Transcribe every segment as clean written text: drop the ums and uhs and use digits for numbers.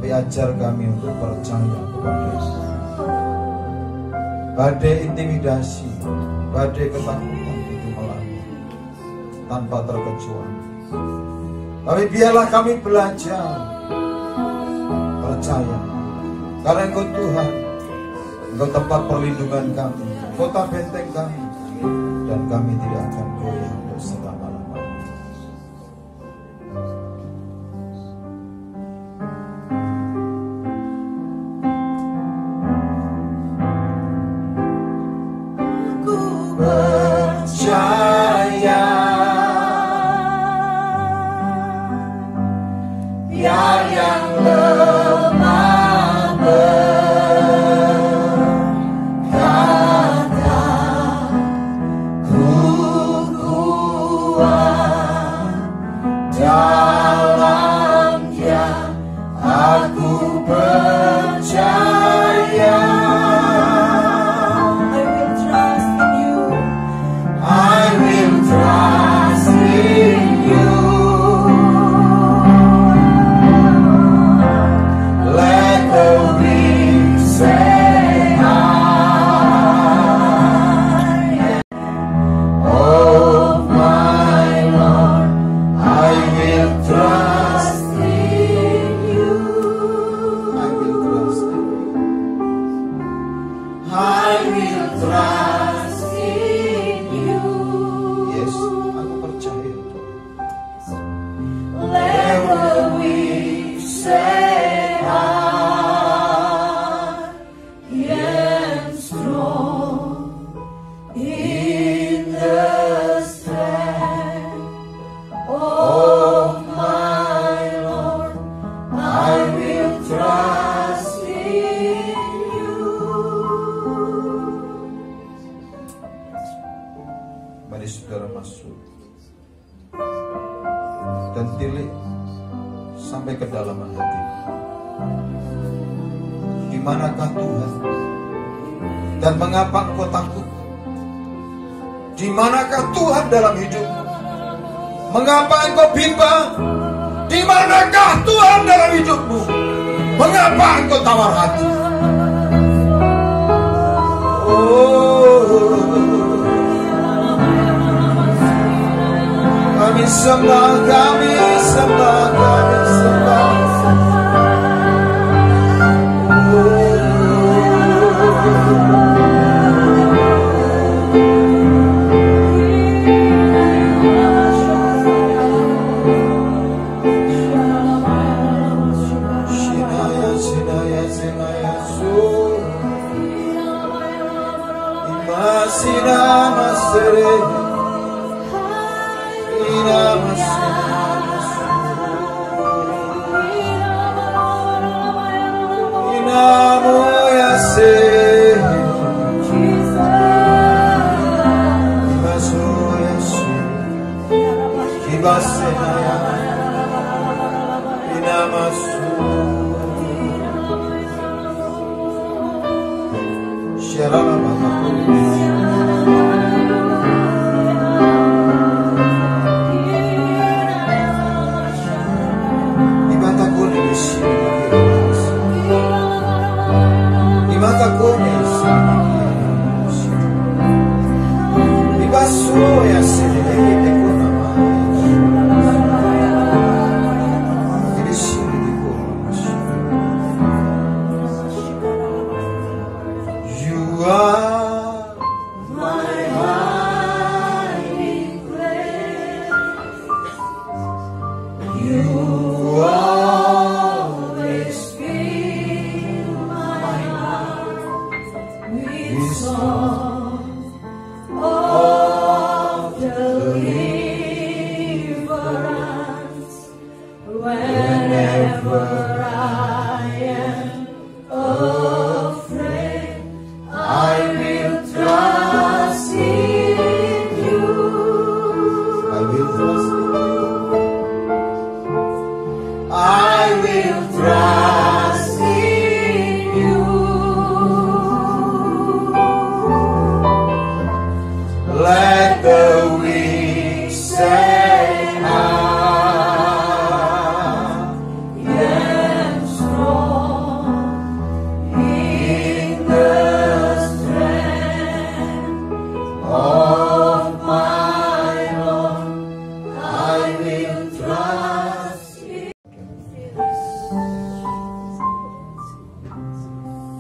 Ajar kami untuk percaya kepada-Mu. Badai intimidasi, badai ketakutan itu melanda tanpa terkecuali. Tapi biarlah kami belajar percaya, karena Engkau Tuhan, Engkau tempat perlindungan kami, kota benteng kami, dan kami tidak akan goyah untuk selama-lamanya. I will trust in you. dan tilik sampai kedalaman hati. Di manakah Tuhan? Dan mengapa engkau takut? Di manakah Tuhan dalam hidupmu? Mengapa engkau bimbang? Di manakah Tuhan dalam hidupmu? Mengapa engkau tawar hati? Oh, kami sembah, kami sembah, kami sembah.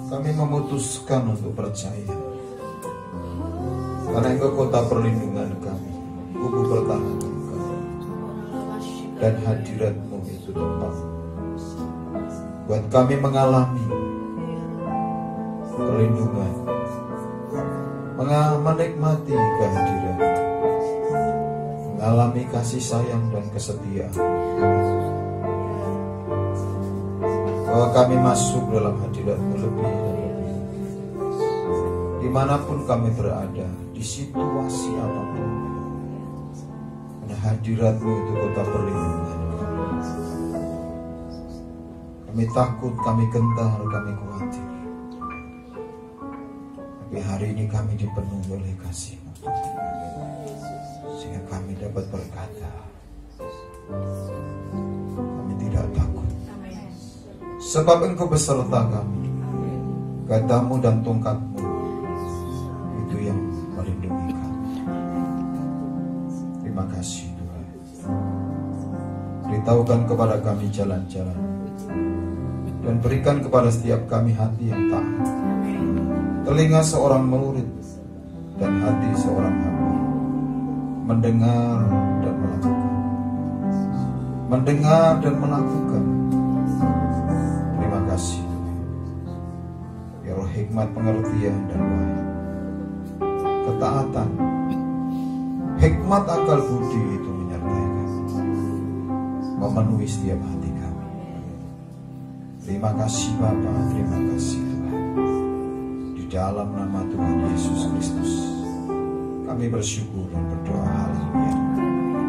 Kami memutuskan untuk percaya, karena Engkau kota perlindungan kami, kubu pertahanan kami, dan hadirat-Mu itu tempat buat kami mengalami perlindungan, menikmati kehadiran, mengalami kasih sayang dan kesetiaan. Bahwa kami masuk dalam hadirat-Mu lebih dan lebih. Dimanapun kami berada, di situasi apapun, karena hadirat-Mu itu kota perlindungan kami. Kami takut, kami gentar, kami khawatir. Tapi hari ini kami dipenuhi oleh kasih-Mu, sehingga kami dapat berkata, kami tidak takut. Sebab Engkau beserta kami, gadamu dan tongkat-Mu itu yang melindungi kami. Terima kasih Tuhan. Beritahukan kepada kami jalan-jalan, dan berikan kepada setiap kami hati yang taat, telinga seorang murid dan hati seorang hamba, mendengar dan melakukan, mendengar dan melakukan. Terima kasih Tuhan. Ya roh hikmat, pengertian dan wahyu, ketaatan, hikmat, akal budi itu menyertai kami, memenuhi setiap hati kami. Terima kasih Bapa, terima kasih Tuhan. Di dalam nama Tuhan Yesus Kristus kami bersyukur dan berdoa. Haleluya.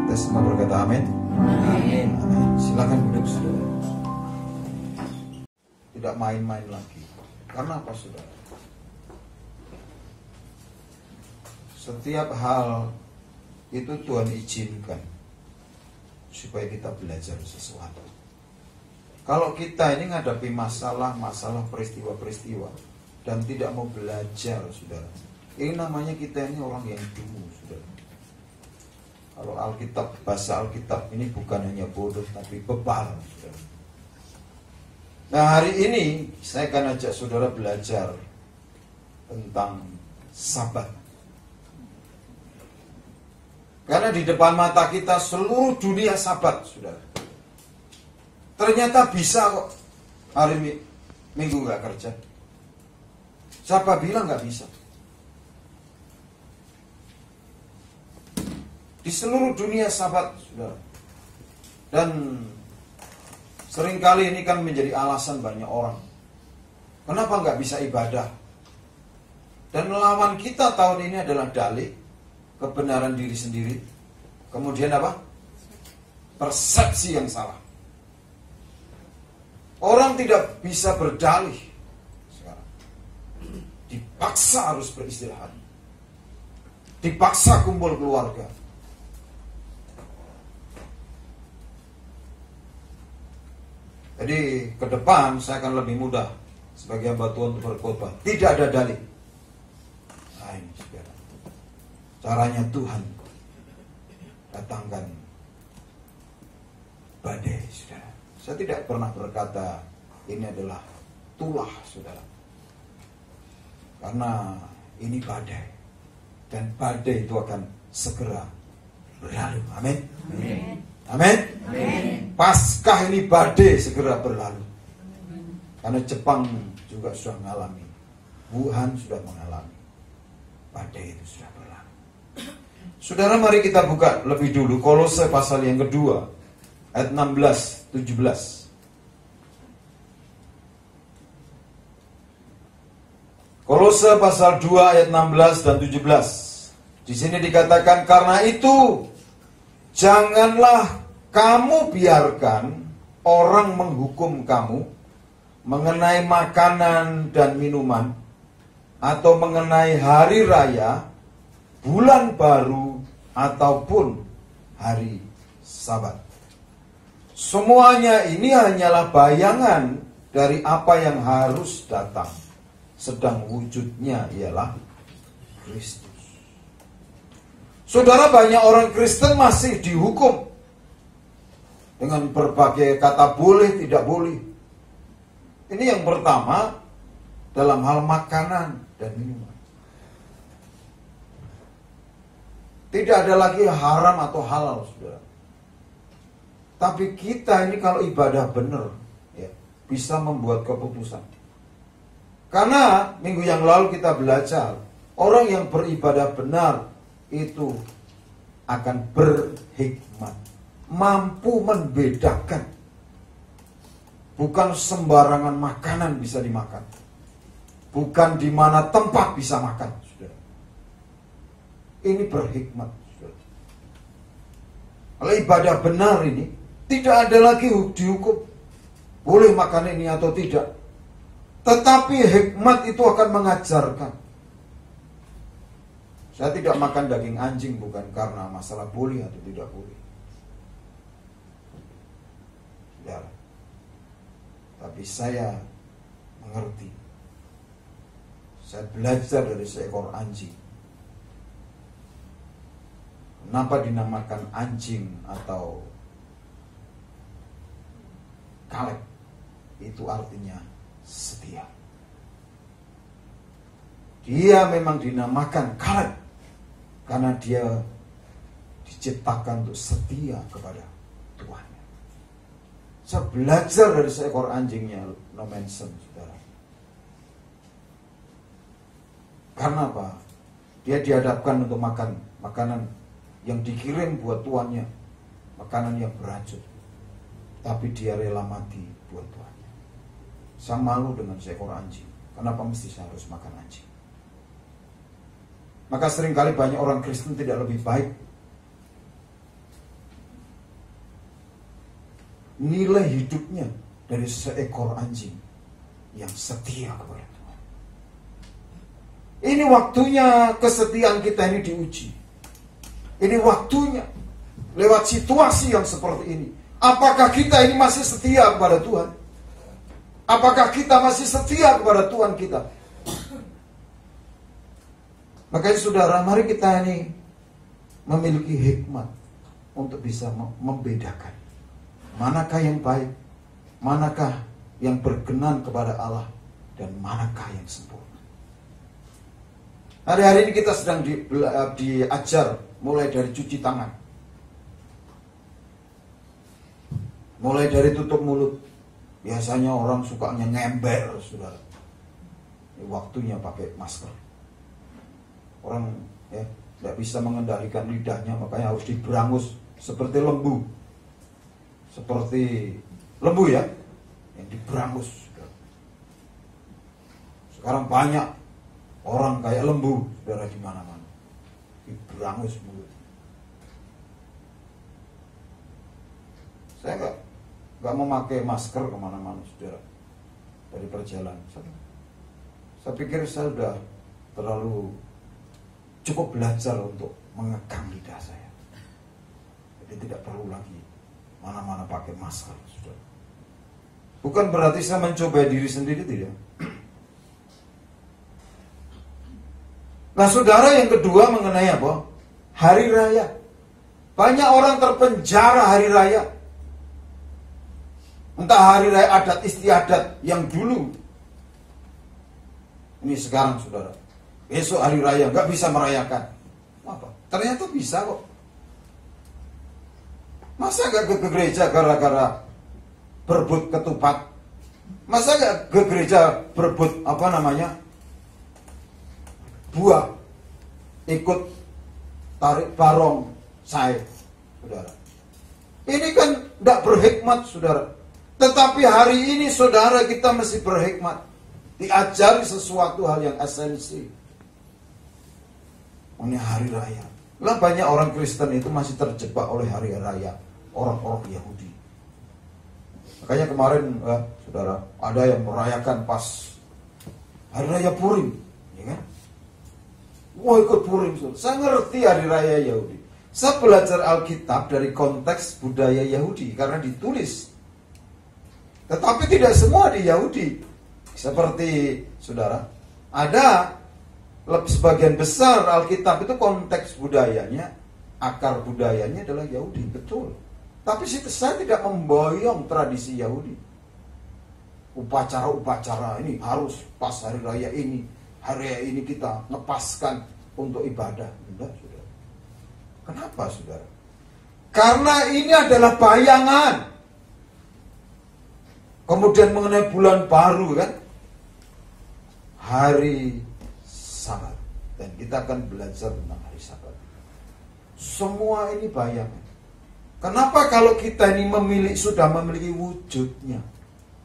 Kita semua berkata amin. Amin. Silakan duduk, saudara. Tidak main-main lagi. Karena apa, saudara? Setiap hal itu Tuhan izinkan supaya kita belajar sesuatu. Kalau kita ini menghadapi masalah-masalah, peristiwa-peristiwa dan tidak mau belajar, saudara, ini namanya kita ini orang yang dungu, saudara. Kalau Alkitab, bahasa Alkitab ini bukan hanya bodoh tapi bebal, saudara. Nah, hari ini saya akan ajak saudara belajar tentang Sabat. Karena di depan mata kita seluruh dunia Sabat, saudara. Ternyata bisa kok hari Minggu nggak kerja. Siapa bilang nggak bisa? Di seluruh dunia Sabat, saudara. Dan seringkali ini kan menjadi alasan banyak orang. Kenapa nggak bisa ibadah? Dan melawan kita tahun ini adalah dalih kebenaran diri sendiri. Kemudian apa? Persepsi yang salah. Orang tidak bisa berdalih sekarang. Dipaksa harus beristirahat. Dipaksa kumpul keluarga. Jadi ke depan saya akan lebih mudah sebagai hamba Tuhan untuk berkhotbah. Tidak ada dalih. Nah, ini saudara. Caranya Tuhan datangkan badai, saudara. Saya tidak pernah berkata ini adalah tulah, saudara. Karena ini badai. Dan badai itu akan segera berlalu. Amin. Amin. Amin. Paskah ini badai segera berlalu. Karena Jepang juga sudah mengalami, Wuhan sudah mengalami, badai itu sudah berlalu. Saudara, mari kita buka lebih dulu Kolose pasal yang kedua ayat 16-17. Kolose pasal 2 ayat 16 dan 17. Di sini dikatakan, karena itu janganlah kamu biarkan orang menghukum kamu mengenai makanan dan minuman, atau mengenai hari raya, bulan baru, ataupun hari Sabat. Semuanya ini hanyalah bayangan dari apa yang harus datang, sedang wujudnya ialah Kristus. Saudara, banyak orang Kristen masih dihukum dengan berbagai kata boleh, tidak boleh. Ini yang pertama dalam hal makanan dan minuman. Tidak ada lagi haram atau halal, saudara. Tapi kita ini kalau ibadah benar, ya, bisa membuat keputusan. Karena minggu yang lalu kita belajar, orang yang beribadah benar itu akan berhikmat, mampu membedakan. Bukan sembarangan makanan bisa dimakan, bukan di mana tempat bisa makan, saudara. Ini berhikmat, saudara. Kalau ibadah benar ini tidak ada lagi dihukum boleh makan ini atau tidak. Tetapi hikmat itu akan mengajarkan. Saya tidak makan daging anjing bukan karena masalah boleh atau tidak boleh, saudara. Tapi saya mengerti. Saya belajar dari seekor anjing. Kenapa dinamakan anjing atau Kaleb? Itu artinya setia. Dia memang dinamakan Kaleb karena dia diciptakan untuk setia kepada Tuhan. Saya belajar dari seekor anjingnya, Nomensen, saudara. Karena apa? Dia dihadapkan untuk makan makanan yang dikirim buat tuannya, makanan yang beracun. Tapi dia rela mati buat tuannya. Saya malu dengan seekor anjing. Kenapa mesti saya harus makan anjing? Maka seringkali banyak orang Kristen tidak lebih baik nilai hidupnya dari seekor anjing yang setia kepada Tuhan. Ini waktunya kesetiaan kita ini diuji. Ini waktunya lewat situasi yang seperti ini. Apakah kita ini masih setia kepada Tuhan? Apakah kita masih setia kepada Tuhan kita? Makanya saudara, mari kita ini memiliki hikmat untuk bisa membedakan manakah yang baik, manakah yang berkenan kepada Allah, dan manakah yang sempurna. Hari-hari ini kita sedang diajar mulai dari cuci tangan, mulai dari tutup mulut. Biasanya orang sukanya ngember, saudara. Ini waktunya pakai masker. Orang ya tidak bisa mengendalikan lidahnya, makanya harus diberangus seperti lembu. Seperti lembu ya, yang diberangus. Sekarang banyak orang kayak lembu, saudara, di mana-mana. Diberangus mulut. Saya nggak memakai masker kemana-mana, saudara, dari perjalanan. Saya pikir saya sudah terlalu cukup belajar untuk mengekang lidah saya. Jadi tidak perlu lagi mana-mana pakai masker, saudara. Bukan berarti saya mencoba diri sendiri, tidak. Nah, saudara, yang kedua mengenai apa? Hari raya. Banyak orang terpenjara hari raya. Entah hari raya adat istiadat yang dulu. Ini sekarang, saudara. Besok hari raya nggak bisa merayakan. Apa? Ternyata bisa kok. Masa nggak ke gereja gara-gara berebut ketupat? Masa nggak ke gereja berebut buah? Ikut tarik barong saya, saudara. Ini kan nggak berhikmat, saudara. Tetapi hari ini, saudara, kita mesti berhikmat. Diajari sesuatu hal yang esensi. Ini hari raya. Lah banyak orang Kristen itu masih terjebak oleh hari raya orang-orang Yahudi. Makanya kemarin, saudara, ada yang merayakan pas hari raya Purim, ya kan? Wah, ikut Purim, saudara. Saya ngerti hari raya Yahudi. Saya belajar Alkitab dari konteks budaya Yahudi karena ditulis. Tetapi tidak semua di Yahudi. Seperti, saudara, ada sebagian besar Alkitab itu konteks budayanya, akar budayanya adalah Yahudi, betul. Tapi saya tidak memboyong tradisi Yahudi. Upacara-upacara ini harus pas hari raya ini. Hari raya ini kita ngepaskan untuk ibadah. Enggak, saudara. Kenapa, saudara? Karena ini adalah bayangan. Kemudian mengenai bulan baru, kan? Hari Sabat. Dan kita akan belajar tentang hari Sabat. Semua ini bayangan. Kenapa kalau kita ini sudah memiliki wujudnya,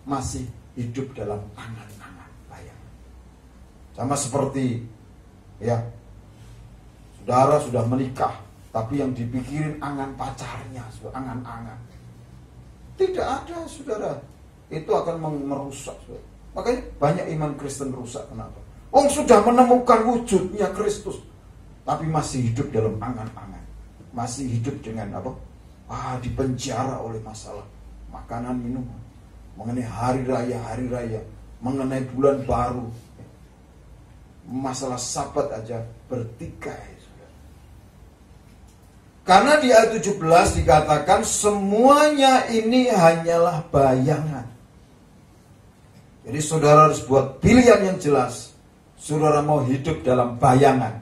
masih hidup dalam angan-angan bayangan? Sama seperti, ya, saudara sudah menikah, tapi yang dipikirin angan pacarnya, angan-angan. Tidak ada, saudara. Itu akan merusak, saudara. Makanya banyak iman Kristen rusak. Kenapa? Sudah menemukan wujudnya Kristus, tapi masih hidup dalam angan-angan. Masih hidup dengan apa? Dipenjara oleh masalah makanan, minuman. Mengenai hari raya, mengenai bulan baru. Masalah Sabat aja bertikai, saudara. Karena di ayat 17 dikatakan semuanya ini hanyalah bayangan. Jadi saudara harus buat pilihan yang jelas. Saudara mau hidup dalam bayangan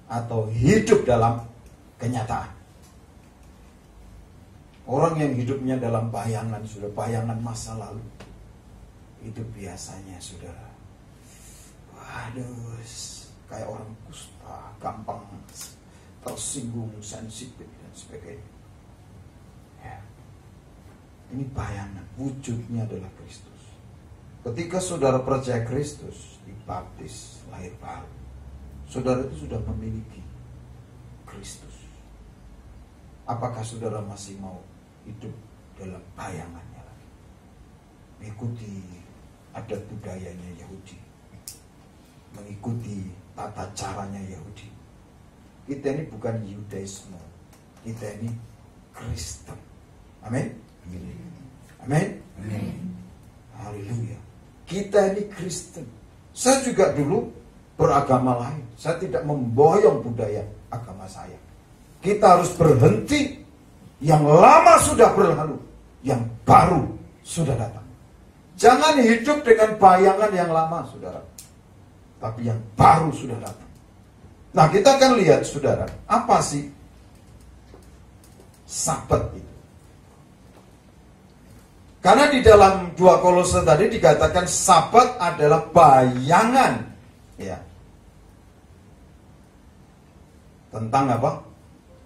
atau hidup dalam kenyataan. Orang yang hidupnya dalam bayangan, sudah bayangan masa lalu, itu biasanya, saudara, waduh, kayak orang kusta, gampang tersinggung, sensitif dan sebagainya. Ya. Ini bayangan, wujudnya adalah Kristus. Ketika saudara percaya Kristus, dibaptis, lahir baru, saudara itu sudah memiliki Kristus. Apakah saudara masih mau hidup dalam bayangannya? mengikuti adat budayanya Yahudi, mengikuti tata caranya Yahudi. Kita ini bukan Yudaisme, kita ini Kristen. Amin. Amin. Haleluya. Kita ini Kristen. Saya juga dulu beragama lain. Saya tidak memboyong budaya agama saya. Kita harus berhenti. Yang lama sudah berlalu, yang baru sudah datang. Jangan hidup dengan bayangan yang lama, saudara, tapi yang baru sudah datang. Nah, kita akan lihat, saudara, apa sih Sabat itu? Karena di dalam 2 Kolose tadi dikatakan Sabat adalah bayangan, ya, tentang apa?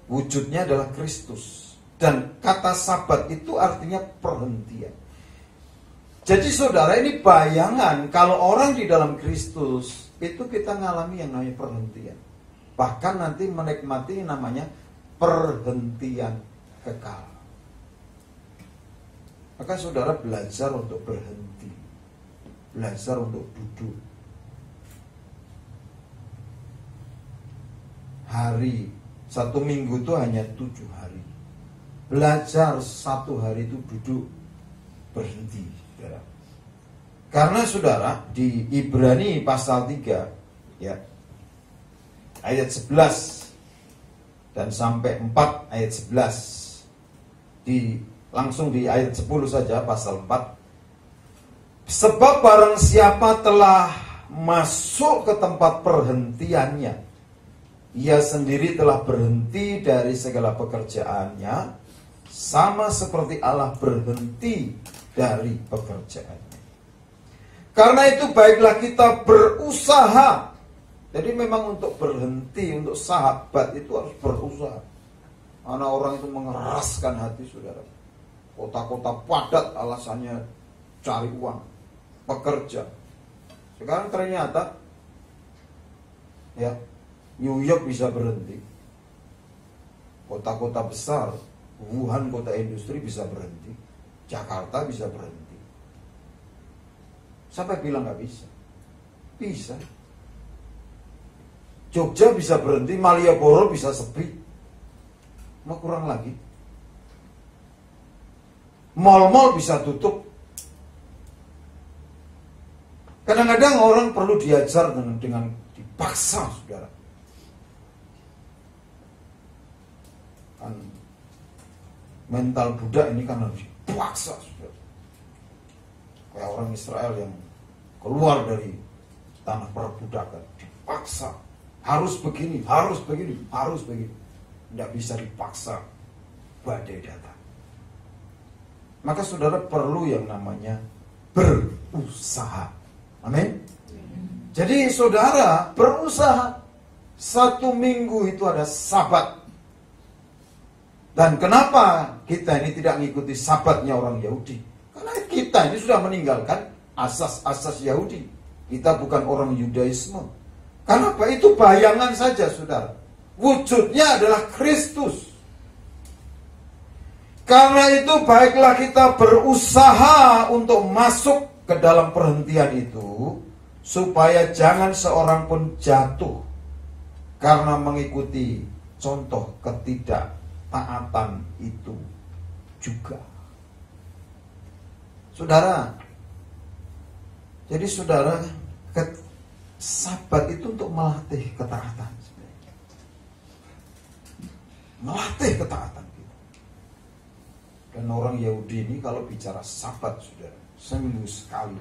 Wujudnya adalah Kristus. Dan kata Sabat itu artinya perhentian. Jadi saudara, ini bayangan kalau orang di dalam Kristus itu kita ngalami yang namanya perhentian. Bahkan nanti menikmati namanya perhentian kekal. Maka saudara belajar untuk berhenti, belajar untuk duduk. Hari, 1 minggu itu hanya 7 hari. Belajar 1 hari itu duduk, berhenti, saudara. Karena saudara, di Ibrani pasal 3, ya, ayat 11 dan sampai 4 ayat 11, langsung di ayat 10 saja, pasal 4. Sebab barang siapa telah masuk ke tempat perhentiannya, ia sendiri telah berhenti dari segala pekerjaannya, sama seperti Allah berhenti dari pekerjaannya. Karena itu baiklah kita berusaha. Jadi memang untuk berhenti, untuk sahabat itu harus berusaha. Karena orang itu mengeraskan hati, saudara. Kota-kota padat alasannya cari uang, pekerja. Sekarang ternyata, ya, New York bisa berhenti. Kota-kota besar, Wuhan kota industri bisa berhenti, Jakarta bisa berhenti. Sampai bilang nggak bisa? Bisa. Jogja bisa berhenti, Malioboro bisa sepi. Mau kurang lagi? Mal-mal bisa tutup. Kadang-kadang orang perlu diajar dengan dipaksa, saudara. Kan mental budak ini kan harus dipaksa, saudara. Kayak orang Israel yang keluar dari tanah perbudakan, dipaksa. Harus begini, harus begini, harus begini. Tidak bisa dipaksa, badai datang. Maka saudara perlu yang namanya berusaha. Amin. Jadi saudara berusaha. 1 minggu itu ada Sabat. Dan kenapa kita ini tidak mengikuti Sabatnya orang Yahudi? Karena kita ini sudah meninggalkan asas-asas Yahudi. Kita bukan orang Yudaisme. Kenapa? Itu bayangan saja, saudara. Wujudnya adalah Kristus. Karena itu baiklah kita berusaha untuk masuk ke dalam perhentian itu, supaya jangan seorang pun jatuh karena mengikuti contoh ketidaktaatan itu juga. Saudara, jadi saudara, Sabat itu untuk melatih ketaatan. Melatih ketaatan kita. Dan orang Yahudi ini kalau bicara Sabat, saudara, seminggu sekali,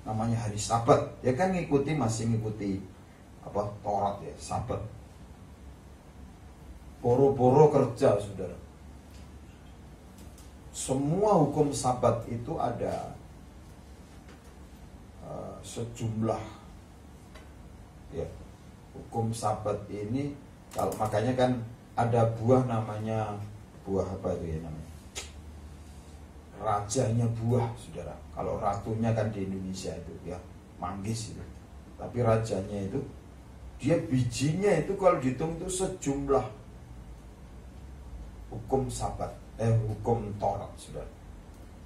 namanya hari Sabat. Ya kan masih ngikuti Taurat ya, Sabat. Boro-boro kerja, saudara. Semua hukum Sabat itu ada sejumlah, ya, hukum Sabat ini. Kalau makanya kan ada buah namanya buah apa itu ya namanya? Rajanya buah, saudara. Kalau ratunya kan di Indonesia itu ya manggis itu. Tapi rajanya itu dia bijinya itu kalau dihitung itu sejumlah hukum Sabat, hukum Taurat, saudara.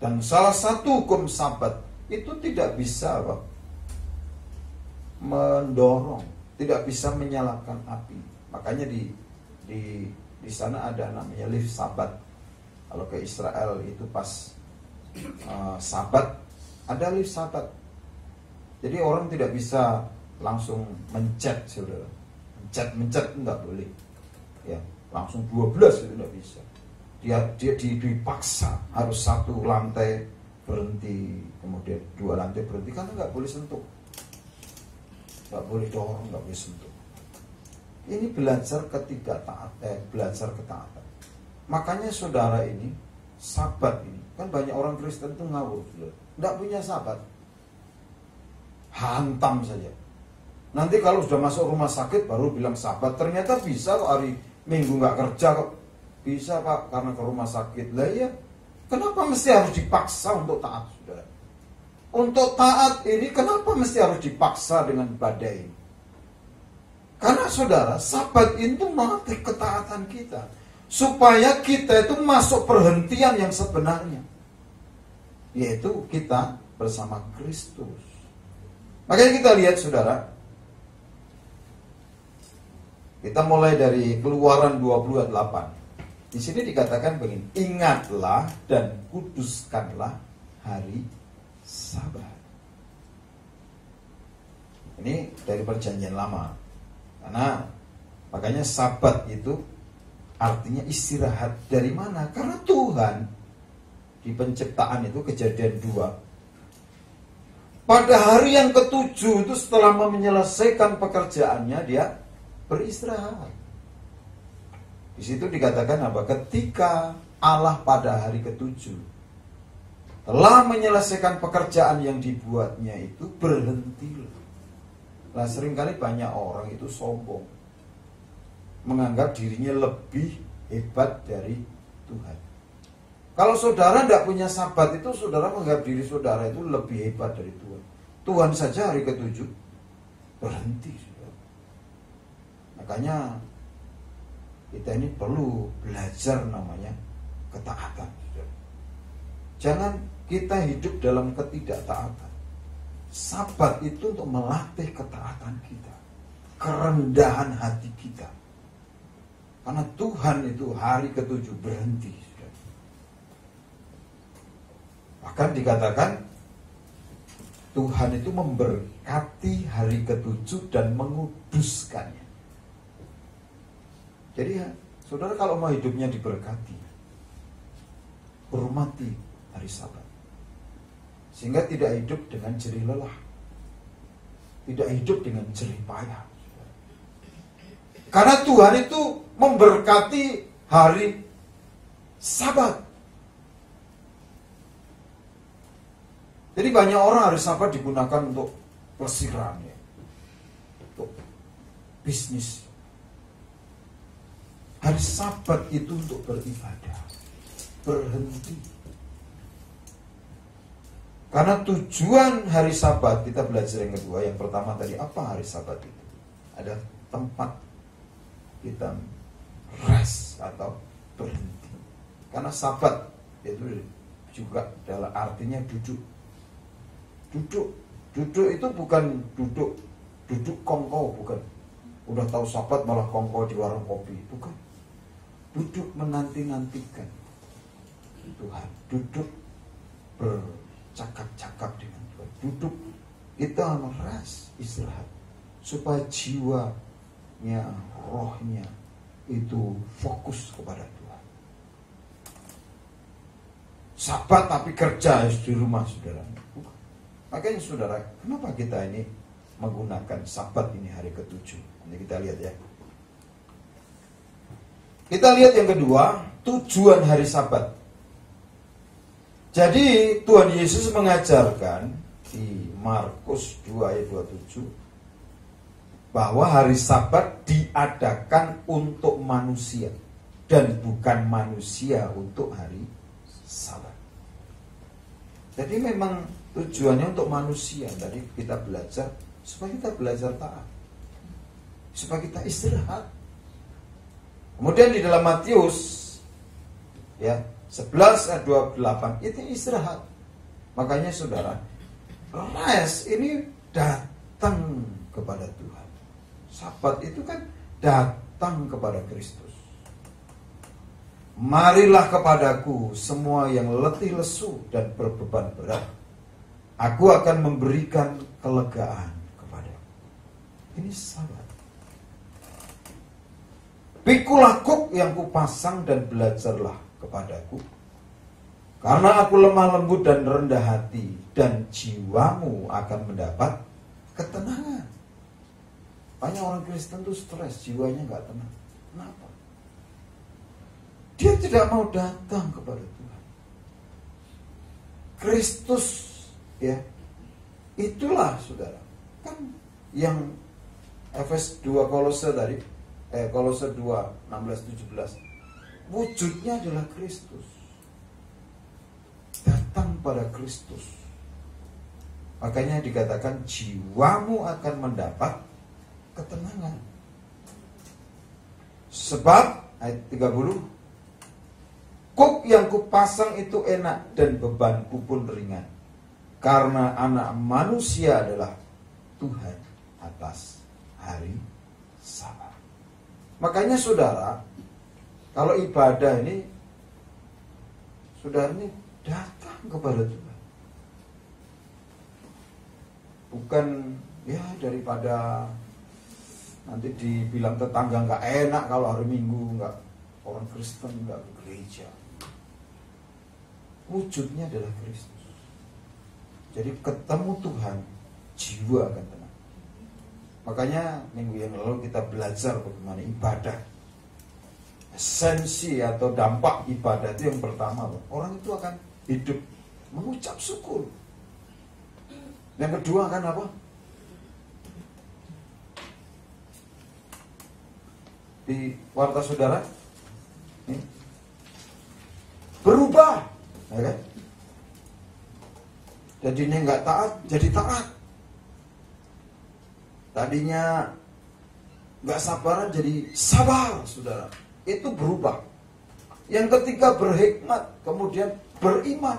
Dan salah satu hukum Sabat itu tidak bisa mendorong, tidak bisa menyalakan api. Makanya di sana ada namanya lift Sabat. Kalau ke Israel itu pas Sabat ada lift Sabat. Jadi orang tidak bisa langsung mencet, saudara. Mencet enggak boleh. Ya, langsung 12 itu enggak bisa. Dia dipaksa harus satu lantai berhenti, kemudian 2 lantai berhenti, karena nggak boleh sentuh, nggak boleh dorong, nggak boleh sentuh. Ini belajar belajar ketaatan. Makanya saudara ini Sabat ini kan banyak orang Kristen itu ngawur, nggak punya Sabat, hantam saja. Nanti kalau sudah masuk rumah sakit baru bilang Sabat. Ternyata bisa kok hari Minggu nggak kerja kok. Bisa Pak, karena ke rumah sakit. Lah ya, kenapa mesti harus dipaksa untuk taat, saudara? Untuk taat ini kenapa mesti harus dipaksa dengan badai ini? Karena saudara, Sabat itu melatih ketaatan kita, supaya kita itu masuk perhentian yang sebenarnya, yaitu kita bersama Kristus. Makanya kita lihat saudara, kita mulai dari Keluaran 28. Di sini dikatakan begini, ingatlah dan kuduskanlah hari Sabat. Ini dari Perjanjian Lama. Karena makanya Sabat itu artinya istirahat. Dari mana? Karena Tuhan di penciptaan itu, Kejadian 2, pada hari yang ke-7 itu setelah menyelesaikan pekerjaannya, dia beristirahat. Di situ dikatakan apa? Ketika Allah pada hari ke-7 telah menyelesaikan pekerjaan yang dibuatnya itu, berhentilah. Nah, seringkali banyak orang itu sombong, menganggap dirinya lebih hebat dari Tuhan. Kalau saudara tidak punya Sabat itu, saudara menganggap diri saudara itu lebih hebat dari Tuhan. Tuhan saja hari ke-7 berhenti, saudara. Makanya kita ini perlu belajar namanya ketaatan. Jangan kita hidup dalam ketidaktaatan. Sabat itu untuk melatih ketaatan kita, kerendahan hati kita. Karena Tuhan itu hari ke-7 berhenti. Bahkan dikatakan Tuhan itu memberkati hari ke-7 dan menguduskannya. Jadi ya, saudara kalau mau hidupnya diberkati, hormati hari Sabat. Sehingga tidak hidup dengan jerih lelah, tidak hidup dengan jerih payah. Karena Tuhan itu memberkati hari Sabat. Jadi banyak orang hari Sabat digunakan untuk pelesiran, ya, untuk bisnis. Hari Sabat itu untuk beribadah, berhenti. Karena tujuan hari Sabat, kita belajar yang kedua. Yang pertama tadi, apa hari Sabat itu? Ada tempat kita rest atau berhenti. Karena Sabat itu juga adalah artinya duduk. Duduk itu bukan duduk kongko, bukan. Udah tahu Sabat malah kongko di warung kopi, bukan. Duduk menanti-nantikan Tuhan, duduk bercakap-cakap dengan Tuhan, duduk kita meras, istirahat, supaya jiwanya, rohnya itu fokus kepada Tuhan. Sabat tapi kerja di rumah, saudara. Makanya saudara, kenapa kita ini menggunakan Sabat ini hari ke-7? Nanti kita lihat ya. Kita lihat yang kedua, tujuan hari Sabat. Jadi Tuhan Yesus mengajarkan di Markus 2 ayat 27 bahwa hari Sabat diadakan untuk manusia dan bukan manusia untuk hari Sabat. Jadi memang tujuannya untuk manusia. Tadi kita belajar supaya kita belajar taat, supaya kita istirahat. Kemudian di dalam Matius ya 11 ayat 28 itu istirahat. Makanya saudara, rest ini datang kepada Tuhan. Sabat itu kan datang kepada Kristus. Marilah kepadaku semua yang letih lesu dan berbeban berat. Aku akan memberikan kelegaan kepadamu. Ini sabat. Pikulah kuk yang kupasang dan belajarlah kepadaku. Karena aku lemah lembut dan rendah hati, dan jiwamu akan mendapat ketenangan. Banyak orang Kristen tuh stres, jiwanya gak tenang. Kenapa? Dia tidak mau datang kepada Tuhan. Kristus, ya, itulah saudara. Kan yang Efes 2 Kolose tadi, Kolose 2, 16-17. Wujudnya adalah Kristus. Datang pada Kristus. Makanya dikatakan jiwamu akan mendapat ketenangan. Sebab ayat 30, kuk yang kupasang itu enak dan bebanku pun ringan. Karena anak manusia adalah Tuhan atas hari Sabat. Makanya saudara, kalau ibadah ini, saudara ini datang kepada Tuhan. Bukan ya daripada nanti dibilang tetangga nggak enak kalau hari Minggu nggak, orang Kristen nggak ke gereja. Wujudnya adalah Kristus. Jadi ketemu Tuhan, jiwa akan tenang. Makanya minggu yang lalu kita belajar bagaimana ibadah. Esensi atau dampak ibadah itu yang pertama, orang itu akan hidup mengucap syukur. Yang kedua kan apa? Di warta saudara ini, berubah, ya kan? Jadinya nggak taat, jadi taat. Tadinya nggak sabaran, jadi sabar, saudara. Itu berubah. Yang ketiga berhikmat, kemudian beriman.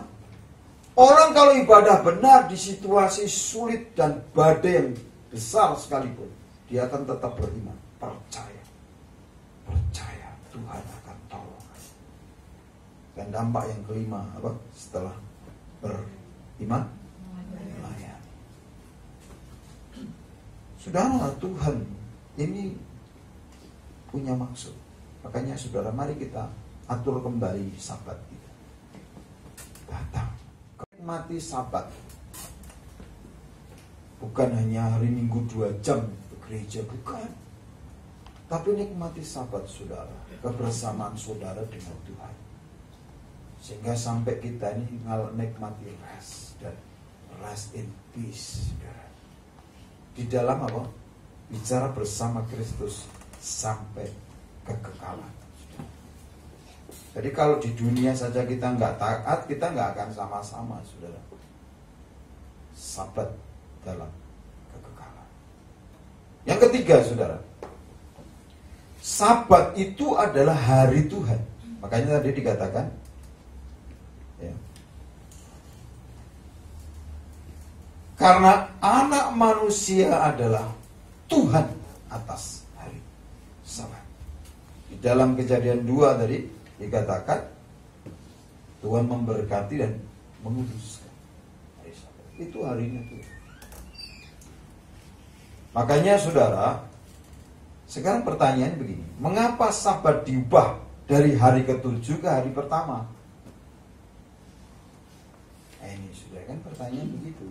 Orang kalau ibadah benar di situasi sulit dan badai yang besar sekalipun, dia akan tetap beriman, percaya. Percaya Tuhan akan tolong. Dan dampak yang kelima apa? Setelah beriman, melayani. Saudara, Tuhan ini punya maksud. Makanya saudara, mari kita atur kembali Sabat kita. Datang, nikmati Sabat. Bukan hanya hari Minggu 2 jam ke gereja, bukan. Tapi nikmati Sabat saudara, kebersamaan saudara dengan Tuhan. Sehingga sampai kita ini nikmati rest dan rest in peace, saudara. Di dalam apa? Bicara bersama Kristus sampai kekekalan. Jadi kalau di dunia saja kita nggak taat, kita nggak akan sama-sama, saudara. Sabat dalam kekekalan. Yang ketiga, saudara, Sabat itu adalah hari Tuhan. Makanya tadi dikatakan, ya, karena anak manusia adalah Tuhan atas hari Sabat. Di dalam Kejadian 2 tadi dikatakan Tuhan memberkati dan menguduskan hari Sabat. Itu harinya Tuhan. Makanya saudara, sekarang pertanyaan begini, mengapa Sabat diubah dari hari ke-7 ke hari pertama? Ini sudah kan pertanyaan begitu.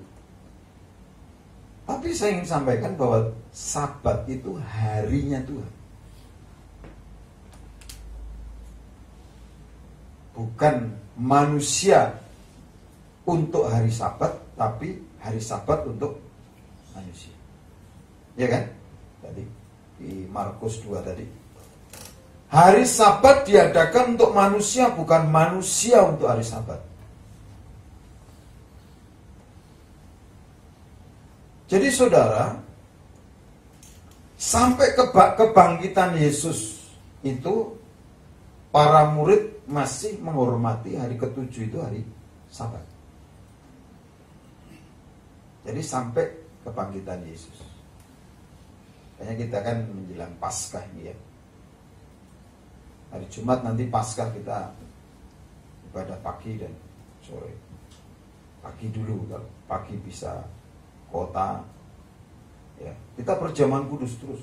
Tapi saya ingin sampaikan bahwa Sabat itu harinya Tuhan. Bukan manusia untuk hari Sabat, tapi hari Sabat untuk manusia. Ya kan? Tadi di Markus 2 tadi. Hari Sabat diadakan untuk manusia, bukan manusia untuk hari Sabat. Jadi saudara, sampai kebangkitan Yesus itu para murid masih menghormati hari ketujuh itu hari Sabat. Jadi sampai kebangkitan Yesus. Kayaknya kita kan menjelang Paskah ini ya. Hari Jumat nanti Paskah kita ibadah pagi dan sore. Pagi dulu, kalau pagi bisa kota. Ya, kita perjamuan kudus terus.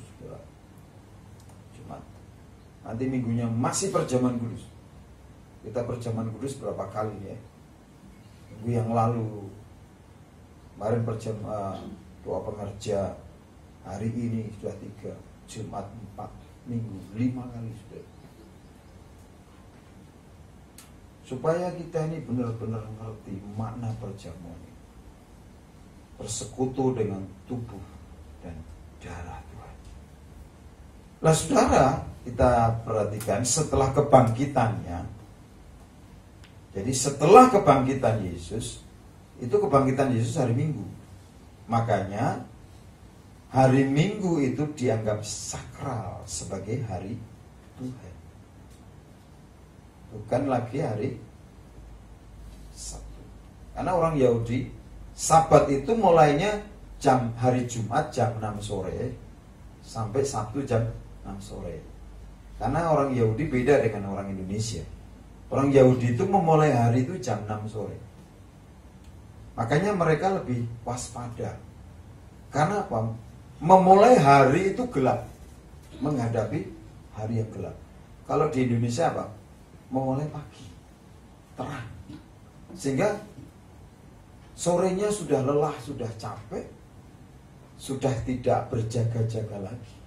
Jumat. Nanti minggunya masih perjamuan kudus. Kita perjamuan kudus berapa kali ya? Minggu yang lalu, kemarin doa pengerja, hari ini sudah 3, Jumat 4, Minggu 5 kali sudah. Supaya kita ini benar-benar mengerti makna perjamuan ini. Bersekutu dengan tubuh dan darah Tuhan. Nah saudara, kita perhatikan setelah kebangkitannya. Jadi setelah kebangkitan Yesus, itu kebangkitan Yesus hari Minggu. Makanya hari Minggu itu dianggap sakral sebagai hari Tuhan. Bukan lagi hari Sabtu. Karena orang Yahudi Sabat itu mulainya hari Jumat jam 6 sore sampai Sabtu jam 6 sore. Karena orang Yahudi beda dengan orang Indonesia. Orang Yahudi itu memulai hari itu jam 6 sore. Makanya mereka lebih waspada. Karena apa? Memulai hari itu gelap, menghadapi hari yang gelap. Kalau di Indonesia apa? Memulai pagi, terang. Sehingga sorenya sudah lelah, sudah capek, sudah tidak berjaga-jaga lagi.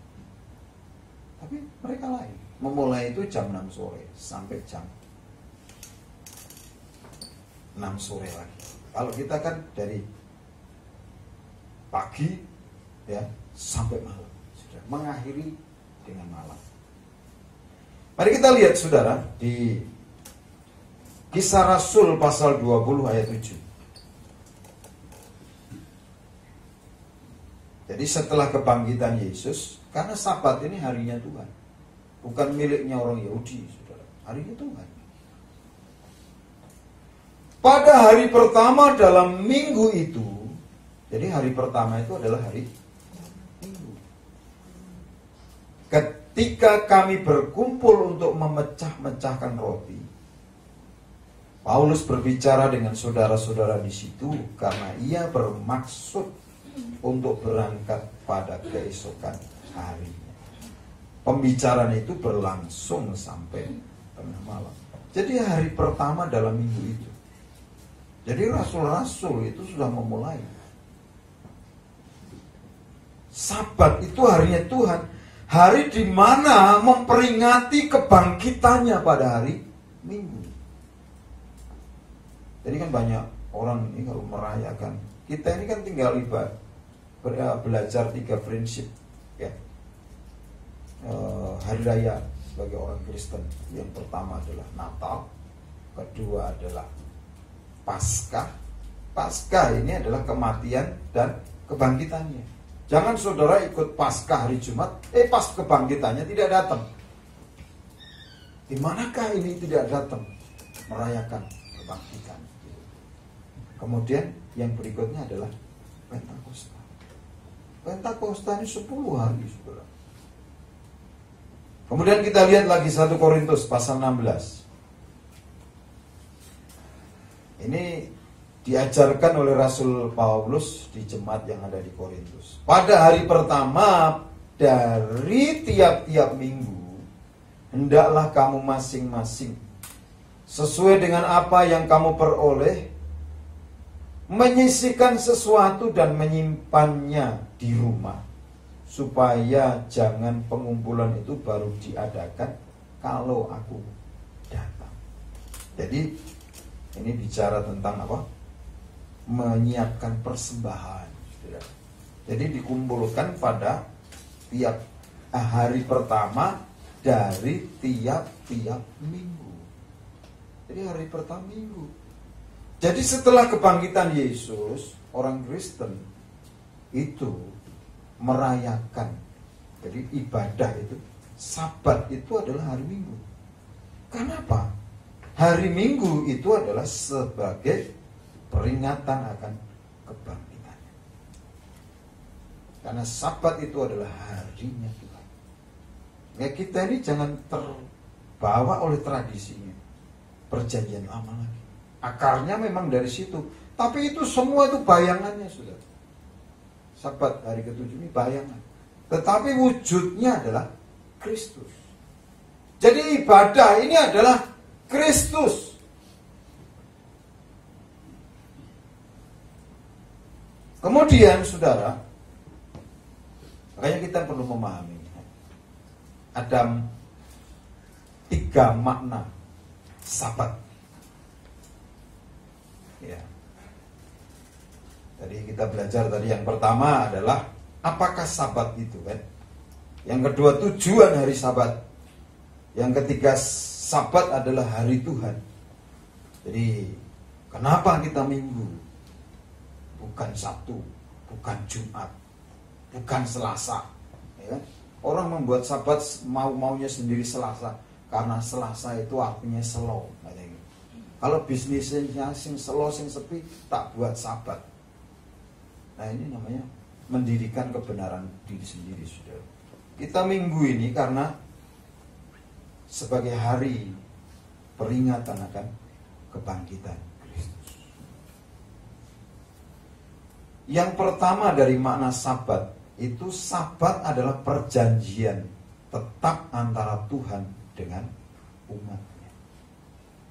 Tapi mereka lain. Memulai itu jam 6 sore sampai jam 6 sore lagi. Kalau kita kan dari pagi ya sampai malam, sudah mengakhiri dengan malam. Mari kita lihat saudara di Kisah Rasul pasal 20 ayat 7. Jadi setelah kebangkitan Yesus, karena Sabat ini harinya Tuhan, bukan miliknya orang Yahudi, saudara. Harinya Tuhan. Pada hari pertama dalam minggu itu, jadi hari pertama itu adalah hari Minggu. Ketika kami berkumpul untuk memecah-mecahkan roti, Paulus berbicara dengan saudara-saudara di situ karena ia bermaksud untuk berangkat pada keesokan harinya. Pembicaraan itu berlangsung sampai tengah malam. Jadi hari pertama dalam minggu itu. Jadi rasul-rasul itu sudah memulai. Sabat itu harinya Tuhan. Hari di mana memperingati kebangkitannya pada hari Minggu. Jadi kan banyak orang ini kalau merayakan. Kita ini kan tinggal belajar 3 prinsip ya. Hari raya sebagai orang Kristen. Yang pertama adalah Natal, kedua adalah Paskah. Paskah ini adalah kematian dan kebangkitannya. Jangan saudara ikut Paskah hari Jumat, pas kebangkitannya tidak datang. Di manakah ini tidak datang? Merayakan kebangkitan. Kemudian yang berikutnya adalah Pentakosta. Pentakosta ini 10 hari, saudara. Kemudian kita lihat lagi 1 Korintus pasal 16. Ini diajarkan oleh Rasul Paulus di jemaat yang ada di Korintus. Pada hari pertama dari tiap-tiap minggu, hendaklah kamu masing-masing sesuai dengan apa yang kamu peroleh, menyisihkan sesuatu dan menyimpannya di rumah, supaya jangan pengumpulan itu baru diadakan kalau aku datang. Jadi ini bicara tentang apa? Menyiapkan persembahan. Jadi dikumpulkan pada tiap hari pertama dari tiap-tiap minggu. Jadi hari pertama minggu. Jadi setelah kebangkitan Yesus, orang Kristen itu merayakan. Jadi ibadah itu, Sabat itu adalah hari Minggu. Kenapa? hari Minggu itu adalah sebagai peringatan akan kebangkitan. Karena Sabat itu adalah harinya Tuhan. Ya, kita ini jangan terbawa oleh tradisinya Perjanjian Lama lagi. Akarnya memang dari situ, tapi itu semua itu bayangannya sudah. Sabat hari ke-7 ini bayangan, tetapi wujudnya adalah Kristus. Jadi ibadah ini adalah Kristus. Kemudian saudara, makanya kita perlu memahami ada 3 makna Sabat. Ya. Tadi kita belajar tadi yang pertama adalah apakah Sabat itu kan? Yang kedua tujuan hari Sabat. Yang ketiga Sabat adalah hari Tuhan. Jadi kenapa kita Minggu? Bukan Sabtu, bukan Jumat, bukan Selasa. Ya. Orang membuat Sabat mau-maunya sendiri Selasa, karena Selasa itu artinya slow. Kalau bisnisnya sing slow, sing sepi, tak buat Sabat. Nah ini namanya mendirikan kebenaran diri sendiri, saudara. Kita Minggu ini karena sebagai hari peringatan akan kebangkitan Kristus. Yang pertama dari makna Sabat, itu Sabat adalah perjanjian tetap antara Tuhan dengan umatnya.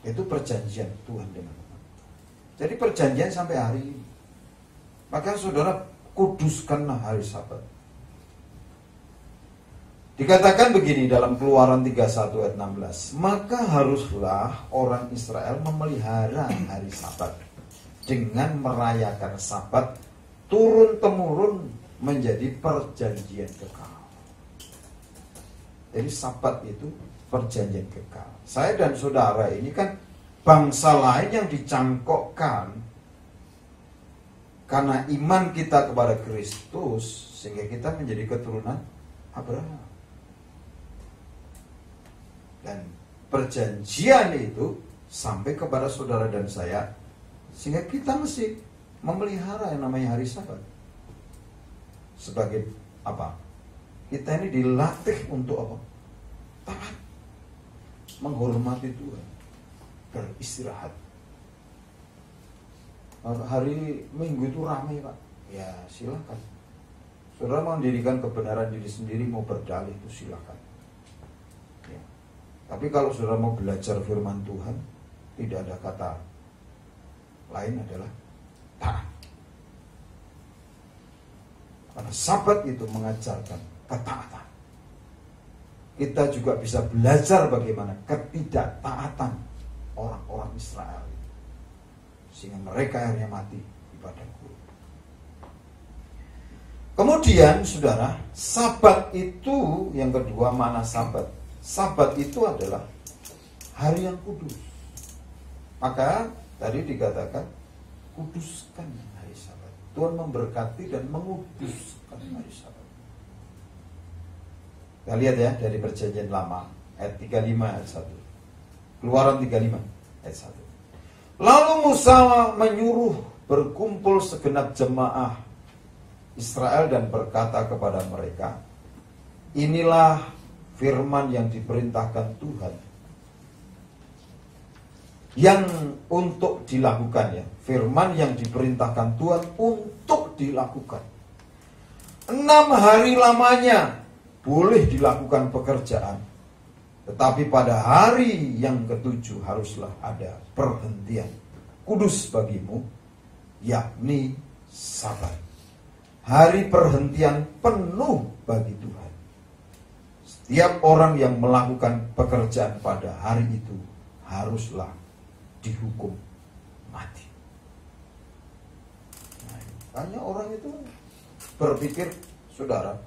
Itu perjanjian Tuhan dengan umat. Jadi perjanjian sampai hari ini. Maka saudara, kuduskanlah hari Sabat. Dikatakan begini dalam Keluaran 31 ayat 16. Maka haruslah orang Israel memelihara hari Sabat dengan merayakan Sabat turun-temurun menjadi perjanjian kekal. Jadi Sabat itu perjanjian kekal. Saya dan saudara ini kan bangsa lain yang dicangkokkan karena iman kita kepada Kristus, sehingga kita menjadi keturunan Abraham. Dan perjanjian itu sampai kepada saudara dan saya, sehingga kita mesti memelihara yang namanya hari Sabat. Sebagai apa? Kita ini dilatih untuk apa? Taat, menghormati Tuhan, beristirahat. Hari Minggu itu ramai, Pak. Ya silakan. Saudara mau mendirikan kebenaran diri sendiri, mau berdalih itu silakan. Ya. Tapi kalau saudara mau belajar firman Tuhan, tidak ada kata lain adalah taat. Karena Sabat itu mengajarkan ketaatan. Kita juga bisa belajar bagaimana ketidaktaatan orang-orang Israel, sehingga mereka akhirnya mati di padang gurun. Kemudian saudara, Sabat itu yang kedua, mana Sabat? Sabat itu adalah hari yang kudus. Maka tadi dikatakan kuduskan hari Sabat. Tuhan memberkati dan menguduskan hari Sabat. Kita lihat ya dari Perjanjian Lama ayat 35 ayat 1. Keluaran 35 ayat 1. Lalu Musa menyuruh berkumpul segenap jemaah Israel dan berkata kepada mereka, inilah firman yang diperintahkan Tuhan yang untuk dilakukan, ya. Firman yang diperintahkan Tuhan untuk dilakukan. 6 hari lamanya boleh dilakukan pekerjaan, tetapi pada hari yang ke-7 haruslah ada perhentian kudus bagimu, yakni Sabat. Hari perhentian penuh bagi Tuhan. Setiap orang yang melakukan pekerjaan pada hari itu haruslah dihukum mati. Nah, banyak orang itu berpikir, saudara,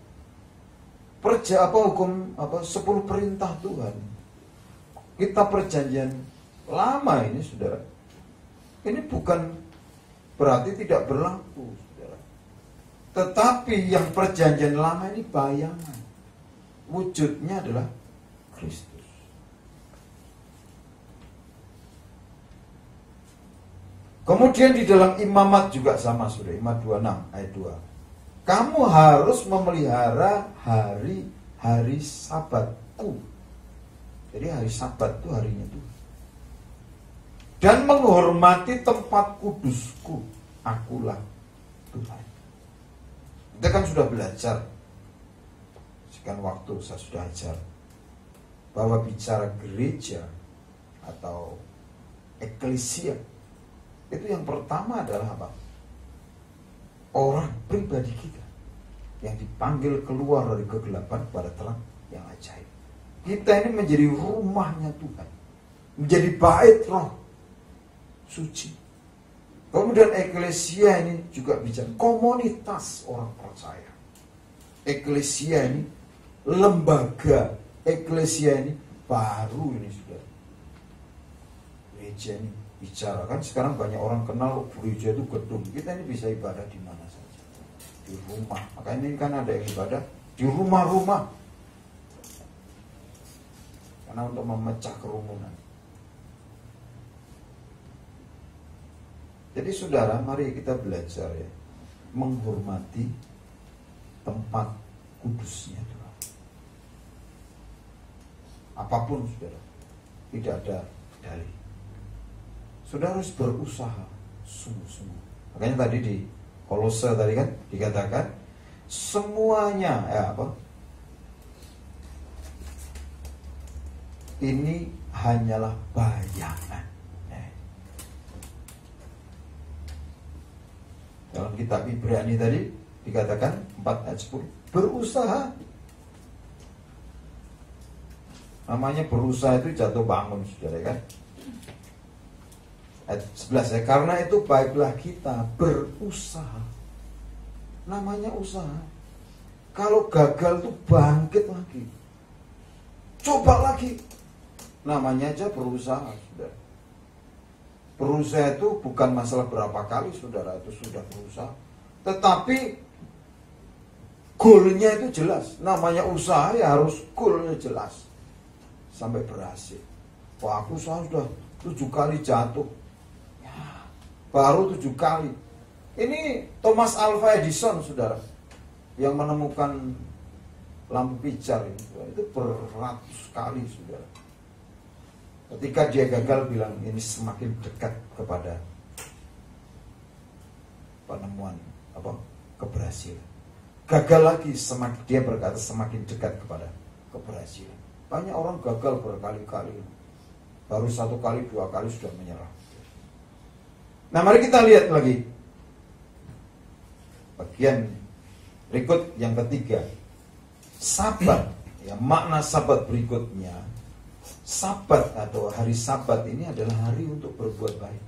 hukum 10 perintah Tuhan. Kita perjanjian lama ini, saudara, ini bukan berarti tidak berlaku, saudara. Tetapi yang perjanjian lama ini bayangan, wujudnya adalah Kristus. Kemudian di dalam imamat juga sama, sudah Imamat 26 ayat 2. Kamu harus memelihara hari-hari Sabatku. Jadi hari Sabat itu harinya Tuhan. Dan menghormati tempat kudusku. Akulah Tuhan. Kita kan sudah belajar. Sekian waktu saya sudah ajar bahwa bicara gereja atau eklesia itu yang pertama adalah apa? Orang pribadi kita yang dipanggil keluar dari kegelapan kepada terang yang ajaib. Kita ini menjadi rumahnya Tuhan, menjadi bait Roh suci. Kemudian eklesia ini juga bicara komunitas orang percaya. Eklesia ini lembaga, eklesia ini baru ini sudah. Gereja ini bicara, kan sekarang banyak orang kenal gereja itu gedung. Kita ini bisa ibadah di mana saja, di rumah. Makanya ini kan ada yang ibadah di rumah-rumah, karena untuk memecah kerumunan. Jadi saudara, mari kita belajar ya, menghormati tempat kudusnya Tuhan. Apapun saudara, tidak ada dalih. Saudara harus berusaha sungguh-sungguh. Makanya tadi di Kolose tadi kan dikatakan semuanya ini hanyalah bayangan. Dalam kitab Ibrani tadi dikatakan 4 ayat 10, berusaha. Namanya berusaha itu jatuh bangun, saudara kan. Ayat 11 ya, karena itu baiklah kita berusaha. Namanya usaha. Kalau gagal tuh bangkit lagi, coba lagi. Namanya aja berusaha, saudara. Berusaha itu bukan masalah berapa kali saudara itu sudah berusaha, tetapi goalnya itu jelas. Namanya usaha ya harus goalnya jelas sampai berhasil. Wah, aku usaha sudah 7 kali jatuh ya, baru 7 kali. Ini Thomas Alva Edison saudara, yang menemukan lampu pijar itu beratus kali saudara. Ketika dia gagal bilang ini semakin dekat kepada penemuan keberhasilan. Gagal lagi, dia berkata semakin dekat kepada keberhasilan. Banyak orang gagal berkali-kali, baru 1 kali 2 kali sudah menyerah. Nah, mari kita lihat lagi bagian berikut yang ketiga, Sabat. Ya, makna Sabat berikutnya. Sabat atau hari Sabat ini adalah hari untuk berbuat baik.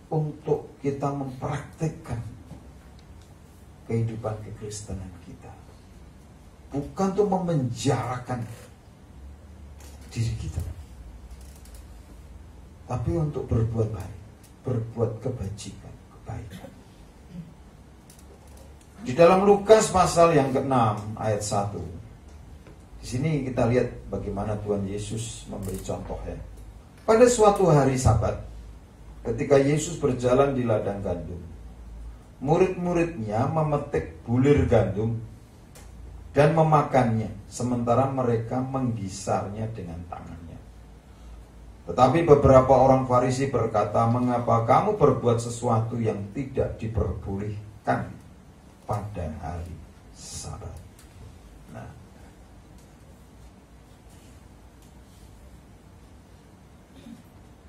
Untuk kita mempraktekkan kehidupan kekristenan kita. Bukan untuk memenjarakan diri kita, tapi untuk berbuat baik, berbuat kebajikan, kebaikan. Di dalam Lukas pasal yang ke-6 ayat 1. Di sini kita lihat bagaimana Tuhan Yesus memberi contoh ya. Pada suatu hari Sabat, ketika Yesus berjalan di ladang gandum, murid-muridnya memetik bulir gandum dan memakannya, sementara mereka menggisarnya dengan tangannya. Tetapi beberapa orang Farisi berkata, mengapa kamu berbuat sesuatu yang tidak diperbolehkan pada hari Sabat? Nah,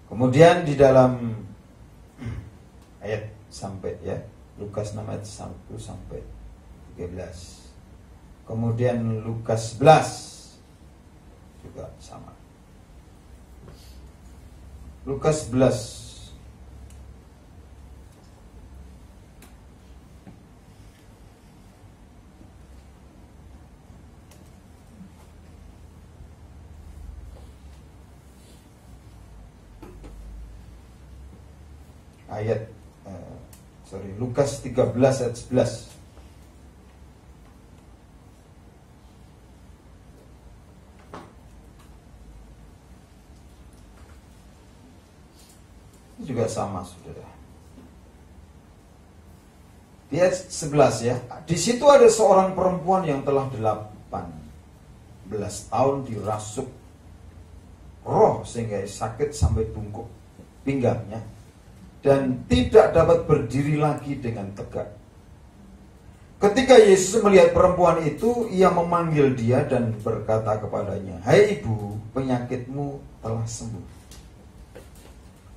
kemudian di dalam ayat sampai ya, Lukas 6 ayat 1 sampai 13. Kemudian Lukas 11 juga sama. Lukas 11 Lukas 13 ayat 11. Ini juga sama, saudara. Di ayat 11 ya. Di situ ada seorang perempuan yang telah 18 tahun dirasuk roh sehingga sakit sampai bungkuk pinggangnya dan tidak dapat berdiri lagi dengan tegak. Ketika Yesus melihat perempuan itu, ia memanggil dia dan berkata kepadanya, "Hai ibu, penyakitmu telah sembuh."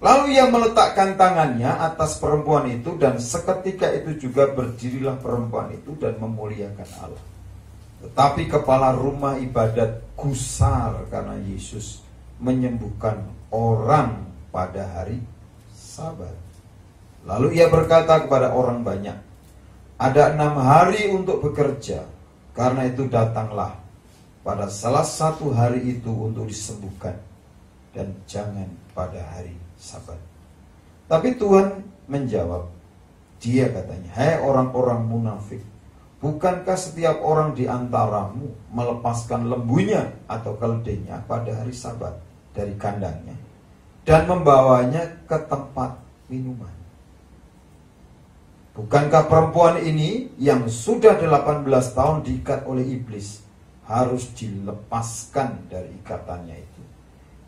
Lalu ia meletakkan tangannya atas perempuan itu dan seketika itu juga berdirilah perempuan itu dan memuliakan Allah. Tetapi kepala rumah ibadat gusar karena Yesus menyembuhkan orang pada hari Sabat. Lalu ia berkata kepada orang banyak, "Ada 6 hari untuk bekerja, karena itu datanglah pada salah satu hari itu untuk disembuhkan, dan jangan pada hari Sabat." Tapi Tuhan menjawab, dia katanya, "Hai orang-orang munafik, bukankah setiap orang di antaramu melepaskan lembunya atau keledainya pada hari Sabat dari kandangnya dan membawanya ke tempat minuman? Bukankah perempuan ini yang sudah 18 tahun diikat oleh iblis harus dilepaskan dari ikatannya itu,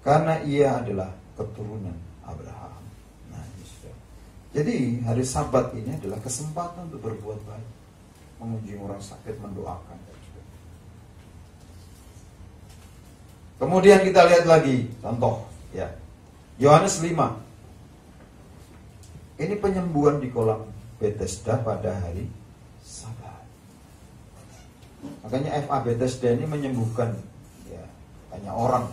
karena ia adalah keturunan Abraham?" Nah, jadi hari Sabat ini adalah kesempatan untuk berbuat baik, mengunjungi orang sakit, mendoakan. Kemudian kita lihat lagi contoh ya. Yohanes 5. Ini penyembuhan di kolam Bethesda pada hari Sabat. Makanya FA Bethesda ini menyembuhkan ya banyak orang.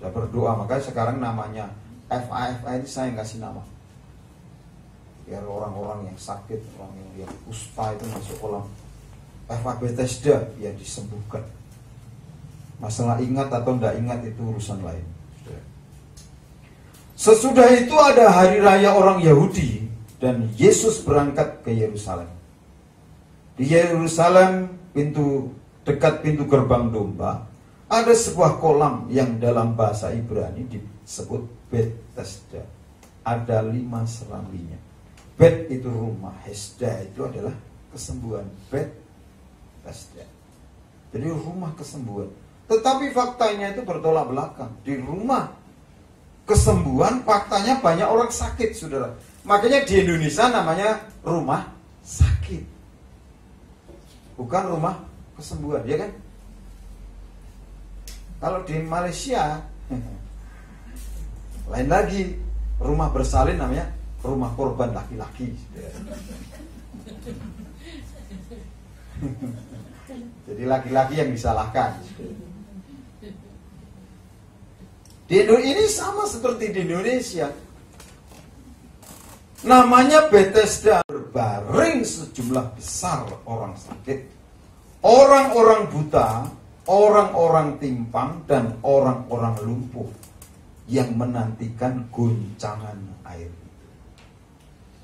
Saya berdoa, makanya sekarang namanya FA ini saya kasih nama. Biar orang-orang yang sakit, orang yang kusta itu masuk kolam FA Bethesda, biar disembuhkan. Masalah ingat atau tidak ingat itu urusan lain. Sesudah itu ada hari raya orang Yahudi dan Yesus berangkat ke Yerusalem. Di Yerusalem, dekat pintu gerbang domba, ada sebuah kolam yang dalam bahasa Ibrani disebut Bethesda. Ada 5 serambinya. Bet itu rumah, Hesda itu adalah kesembuhan. Bethesda. Jadi rumah kesembuhan. Tetapi faktanya itu bertolak belakang. Di rumah kesembuhan, faktanya banyak orang sakit, saudara. Makanya di Indonesia namanya rumah sakit, bukan rumah kesembuhan, ya kan? Kalau di Malaysia lain lagi, rumah bersalin namanya rumah korban laki-laki. Jadi laki-laki yang disalahkan. Ini sama seperti di Indonesia. Namanya Bethesda. Berbaring sejumlah besar orang sakit, orang-orang buta, orang-orang timpang, dan orang-orang lumpuh yang menantikan goncangan air.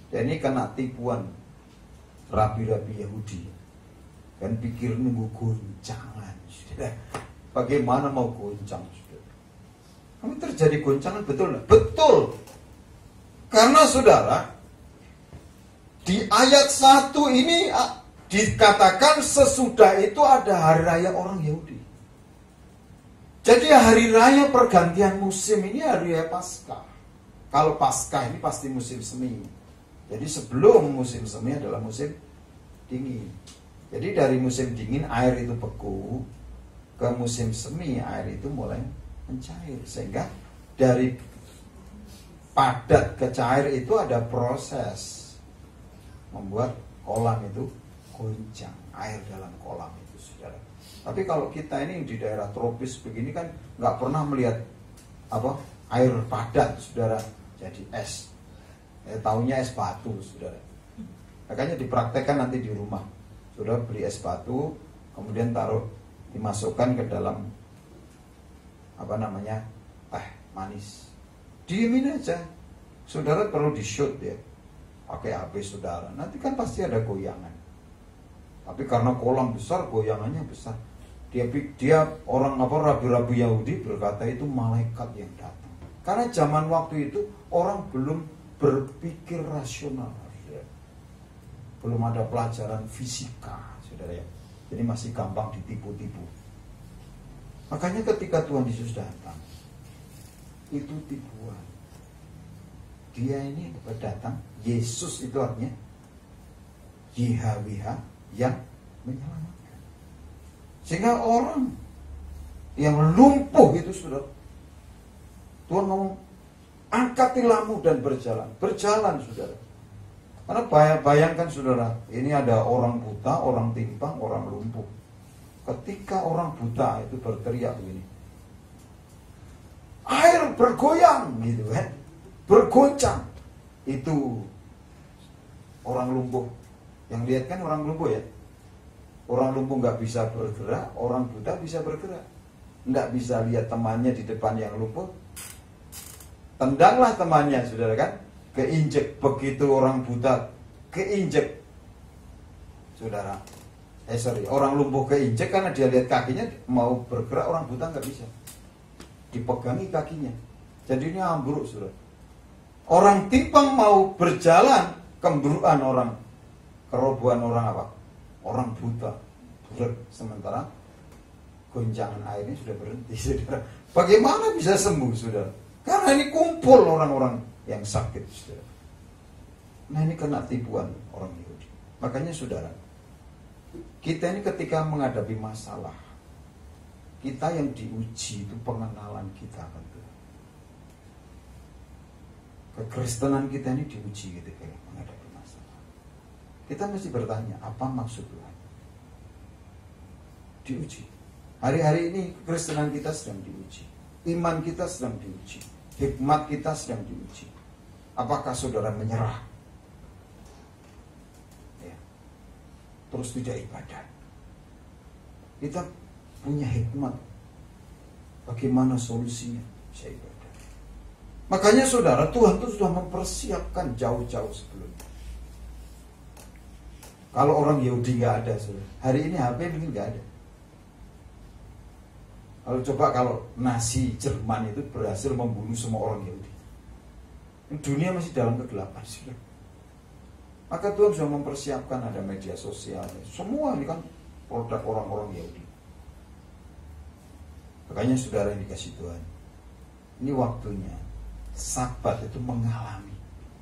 Dan ini kena tipuan rabi-rabi Yahudi. Kan pikir nunggu goncangan. Bagaimana mau goncang? Kamu terjadi goncangan, betul nggak? Betul. Karena saudara, di ayat 1 ini dikatakan sesudah itu ada hari raya orang Yahudi. Jadi hari raya pergantian musim ini hari raya Paskah. Kalau Paskah ini pasti musim semi. Jadi sebelum musim semi adalah musim dingin. Jadi dari musim dingin air itu beku, ke musim semi air itu mulai mencair, sehingga dari padat ke cair itu ada proses membuat kolam itu goncang, air dalam kolam itu, saudara. Tapi kalau kita ini di daerah tropis begini kan nggak pernah melihat air padat, saudara, jadi es. Taunya es batu, saudara. Makanya dipraktekkan nanti di rumah, saudara beli es batu, kemudian dimasukkan ke dalam teh manis, diemin aja, saudara perlu di shoot ya, pakai HP saudara, nanti kan pasti ada goyangan. Tapi karena kolam besar, goyangannya besar. Dia orang rabi-rabi Yahudi berkata itu malaikat yang datang. Karena zaman waktu itu orang belum berpikir rasional, belum ada pelajaran fisika, saudara ya. Jadi masih gampang ditipu-tipu. Makanya ketika Tuhan Yesus datang, itu tipuan. Dia ini datang, Yesus itu artinya YHWH, yang menyelamatkan. Sehingga orang yang lumpuh itu, saudara, Tuhan ngomong, angkat tilammu dan berjalan. Berjalan, saudara. Karena bayangkan, saudara, ini ada orang buta, orang timpang, orang lumpuh. Ketika orang buta itu berteriak begini, air bergoyang, gitu kan, bergoncang. Itu orang lumpuh. Yang lihat kan orang lumpuh ya. Orang lumpuh nggak bisa bergerak, orang buta bisa bergerak. Nggak bisa lihat temannya di depan yang lumpuh. Tendanglah temannya, saudara kan, keinjek. Begitu orang buta keinjek, saudara, orang lumpuh keinjek karena dia lihat kakinya mau bergerak, orang buta nggak bisa, dipegangi kakinya, jadi ini ambruk, saudara. Orang timpang mau berjalan, kembruan orang, kerobohan orang apa? Orang buta, sementara goncangan airnya sudah berhenti, saudara. Bagaimana bisa sembuh, saudara? Karena ini kumpul orang-orang yang sakit, saudara. Nah, ini kena tipuan orang Yahudi. Makanya, saudara, kita ini ketika menghadapi masalah, kita yang diuji itu pengenalan kita akan Tuhan. Kekristenan kita ini diuji ketika menghadapi masalah. Kita mesti bertanya, apa maksud Tuhan? Diuji. Hari-hari ini kekristenan kita sedang diuji. Iman kita sedang diuji. Hikmat kita sedang diuji. Apakah saudara menyerah? Ya. Terus tidak ibadah. Kita punya hikmat. Bagaimana solusinya? Bisa ibadah. Makanya saudara, Tuhan itu sudah mempersiapkan jauh-jauh sebelumnya. Kalau orang Yahudi nggak ada, saudara. Hari ini HP mungkin nggak ada. Kalau Nazi Jerman itu berhasil membunuh semua orang Yahudi, dunia masih dalam kegelapan, saudara. Maka Tuhan sudah mempersiapkan, ada media sosial, semua ini kan produk orang-orang Yahudi. Makanya saudara yang dikasih Tuhan, ini waktunya Sabat itu mengalami.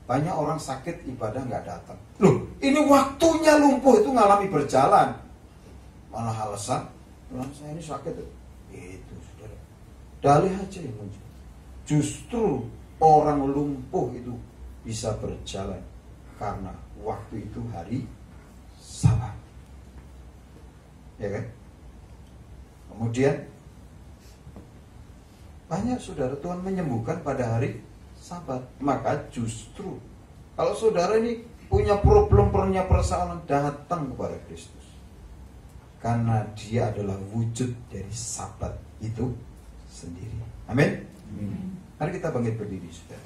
Banyak orang sakit ibadah nggak datang. Loh, ini waktunya lumpuh itu ngalami berjalan. Malah alasan, saya ini sakit. Itu, saudara. Dalih aja yang muncul. Justru orang lumpuh itu bisa berjalan karena waktu itu hari Sabat. Ya kan? Kemudian banyak, saudara, Tuhan menyembuhkan pada hari Sabat. Maka justru kalau saudara ini punya problem, punya persoalan, datang kepada Kristus. Karena dia adalah wujud dari Sabat itu sendiri. Amin. Mari kita bangkit berdiri, saudara.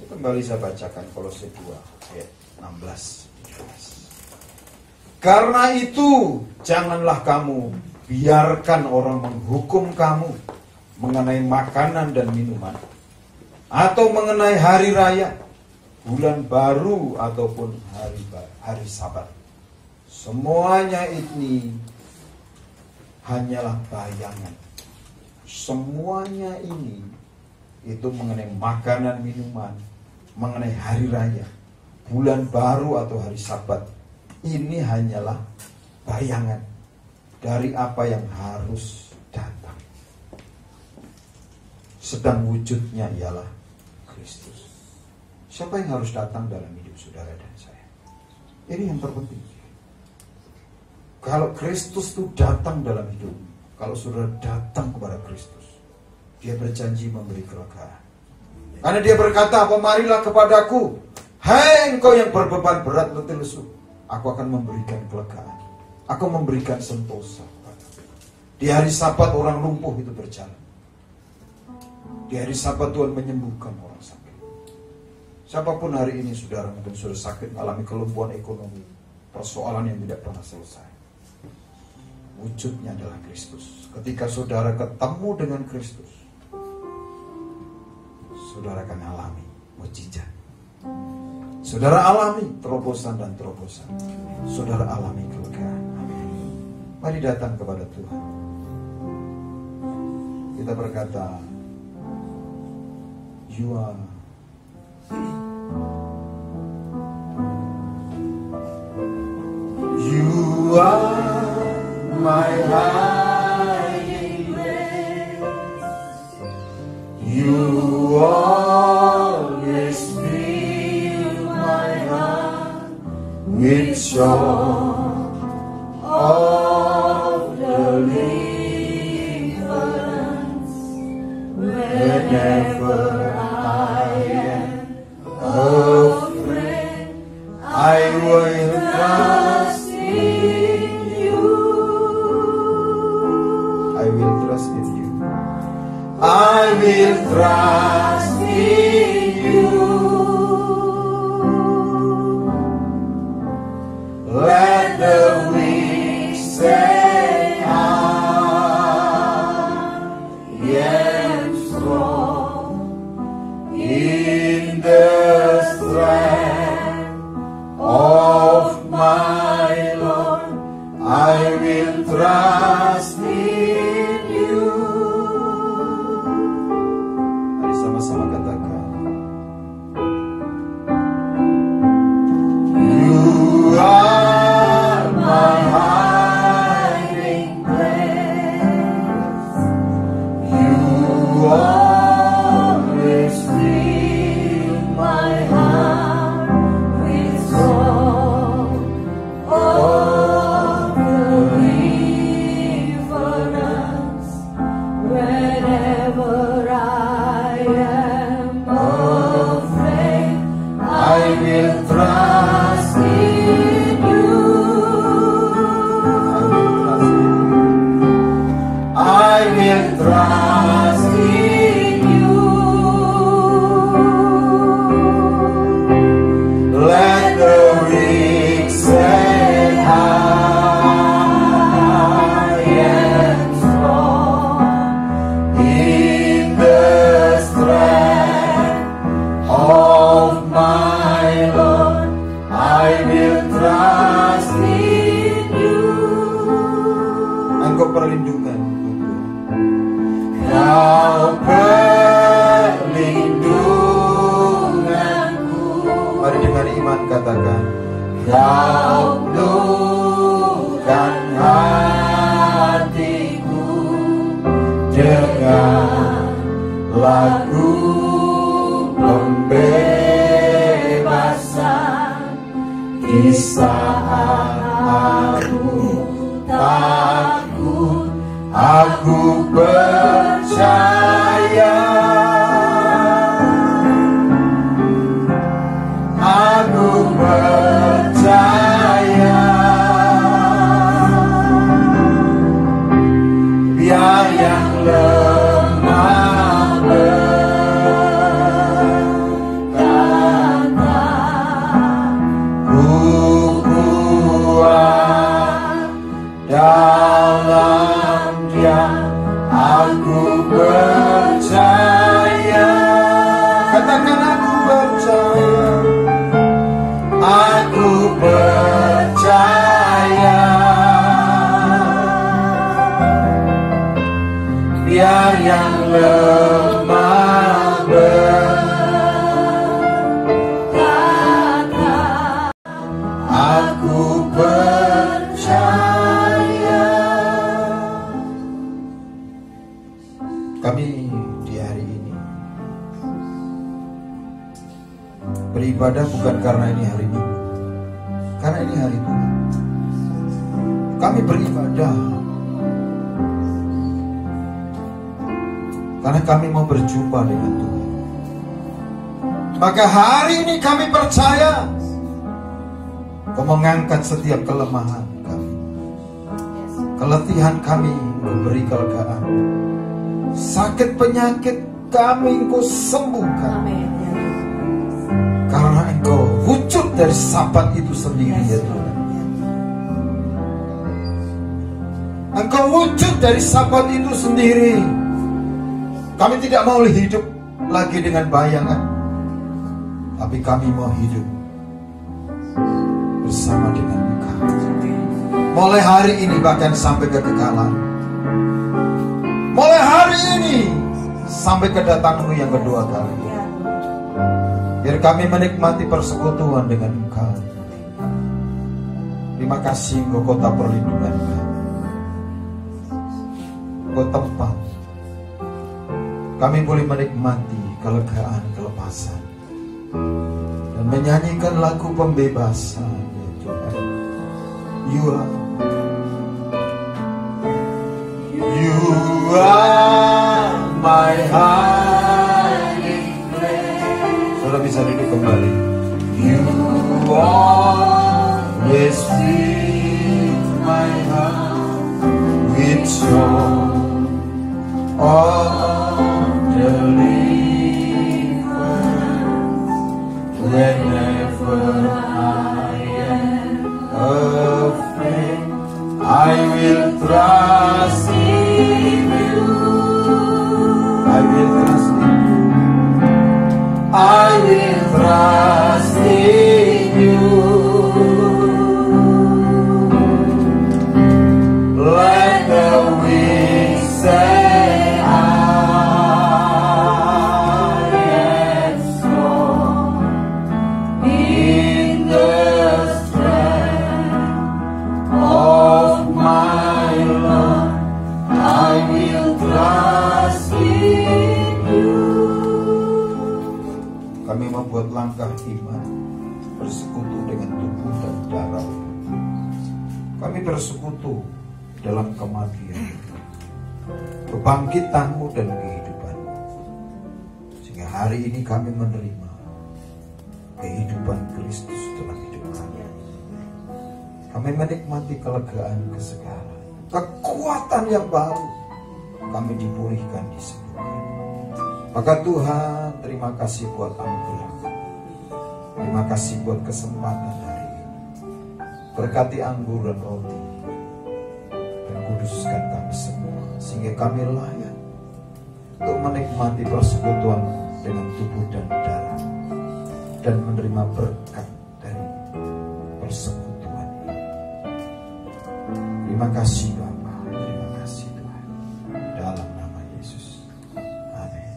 Kembali saya bacakan Kolose 2 ayat 16-17. Karena itu janganlah kamu biarkan orang menghukum kamu mengenai makanan dan minuman, atau mengenai hari raya, bulan baru, ataupun hari Sabat. Semuanya ini hanyalah bayangan. Semuanya ini itu mengenai makanan, minuman, mengenai hari raya, bulan baru atau hari Sabat. Ini hanyalah bayangan dari apa yang harus datang. Sedang wujudnya ialah Kristus. Siapa yang harus datang dalam hidup saudara dan saya? Ini yang terpenting. Kalau Kristus itu datang dalam hidup, kalau saudara datang kepada Kristus, dia berjanji memberi kelegaan. Karena dia berkata, "Marilah kepadaku, hai engkau yang berbeban berat letih lesu, aku akan memberikan kelegaan. Aku memberikan sentosa." Di hari Sabat orang lumpuh itu berjalan. Di hari Sabat Tuhan menyembuhkan orang sakit. Siapapun hari ini saudara mungkin sudah sakit, mengalami kelumpuhan ekonomi, persoalan yang tidak pernah selesai. Wujudnya adalah Kristus. Ketika saudara ketemu dengan Kristus, saudara akan alami mujizat. Saudara alami terobosan dan terobosan. Saudara alami kelegaan. Amin. Mari datang kepada Tuhan. Kita berkata, You are my hiding place. You always fill my heart with song of deliverance. Whenever I am afraid, I will trust in you. I will trust in you. I will trust in you. Let the weak say I am strong in the strength of my Lord. I will trust in you. Mari sama-sama katakan, You are my hiding place. You always fill my heart with song of deliverance. Whenever I am afraid, I will trust in you. I will trust in you. Let the weak say I am strong in the strength of my Lord. I will trust in you. Engkau perlindungan, Kau perlindunganku. Mari dengan iman katakan, Kau penuhkan hatiku dengan lagu pembebasan. Di saat aku takut, aku percaya. Aku percaya. Biar yang lemah berkata, ku kuat dalam Dia. Aku percaya. Katakan, aku percaya. Aku percaya. Biar yang lemah berkata, aku percaya. Kami di hari ini beribadah bukan karena ini hari Minggu, karena ini hari Tuhan. Kami beribadah karena kami mau berjumpa dengan Tuhan. Maka hari ini kami percaya Kau mengangkat setiap kelemahan kami, keletihan kami, memberi kelegaan. Sakit penyakit kami Engkau sembuhkan. Karena Engkau wujud dari Sabat itu sendiri, ya Tuhan. Engkau wujud dari Sabat itu sendiri. Kami tidak mau hidup lagi dengan bayangan, tapi kami mau hidup bersama dengan Engkau. Mulai hari ini bahkan sampai kekekalan. Mulai hari ini sampai kedatangan-Mu yang kedua kali. Biar kami menikmati persekutuan dengan Engkau. Terima kasih Engkau kota perlindungan kami. Engkau tempat kami boleh menikmati kelegaan, kelepasan, dan menyanyikan lagu pembebasan, ya Tuhan. You are my hiding place. Saudara bisa duduk kembali. You always fill my heart with song of deliverance. Whenever I am afraid, I will trust in you. I will trust in you. I will trust in you. Let the weak say I am strong in the strength of my Lord. I will trust in you. Kami membuat langkah iman, bersekutu dengan tubuh dan darah. Kami bersekutu dalam kematian, kebangkitan-Mu dan kehidupan-Mu. Sehingga hari ini kami menerima kehidupan Kristus dalam hidup kami. Kami menikmati kelegaan, kesegaran, kekuatan yang baru. Kami dipulihkan di sebelumnya. Maka Tuhan, terima kasih buat anugerah. Terima kasih buat kesempatan hari ini. Berkati anggur dan roti, dan kuduskan kami semua, sehingga kami layak untuk menikmati persekutuan dengan tubuh dan darah, dan menerima berkat dari persekutuan ini. Terima kasih Bapa, terima kasih Tuhan, dalam nama Yesus. Amin.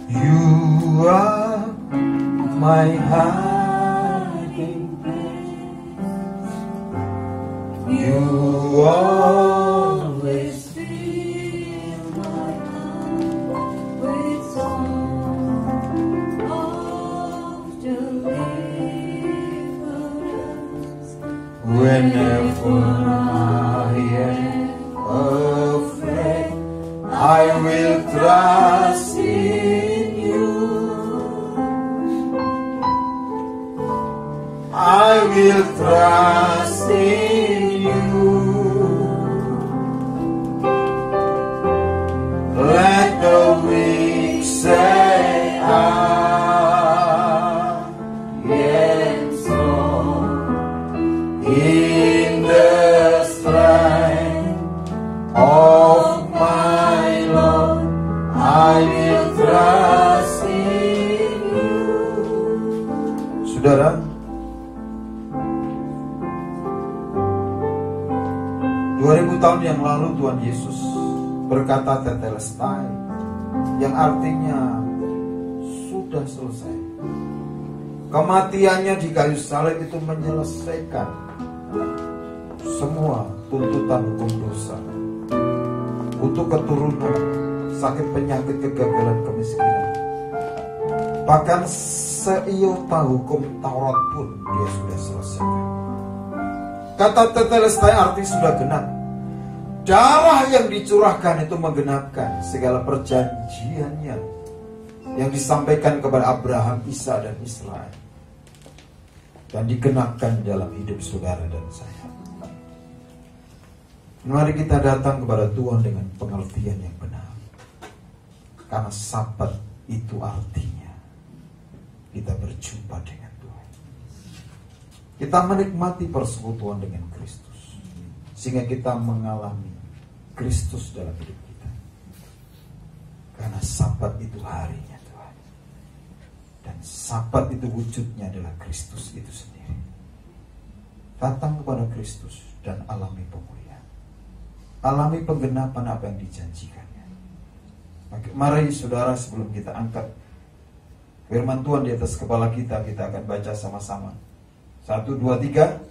You are my hiding place. You always fill my heart with song of deliverance. Whenever I am afraid, I will trust in you. I will trust in you. Let the weak say I am strong in the strength of my Lord. I will trust in you. Saudara, 2000 tahun yang lalu Tuhan Yesus berkata tetelestai, yang artinya sudah selesai. Kematiannya di kayu salib itu menyelesaikan semua tuntutan hukum dosa, untuk keturunan, sakit, penyakit, kegagalan, kemiskinan. Bahkan seiota hukum Taurat pun dia sudah selesaikan. Kata tetelestai arti sudah genap. Darah yang dicurahkan itu menggenapkan segala perjanjiannya yang disampaikan kepada Abraham, Isa, dan Israel, dan digenapkan dalam hidup saudara dan saya. Mari kita datang kepada Tuhan dengan pengertian yang benar. Karena Sabat itu artinya kita berjumpa dengan Tuhan. Kita menikmati persekutuan dengan Kristus, sehingga kita mengalami Kristus dalam hidup kita. Karena Sabat itu harinya Tuhan. Dan Sabat itu wujudnya adalah Kristus itu sendiri. Datang kepada Kristus dan alami pemulihan. Alami penggenapan apa yang dijanjikannya. Mari saudara, sebelum kita angkat firman Tuhan di atas kepala kita, kita akan baca sama-sama. 1, 2, 3.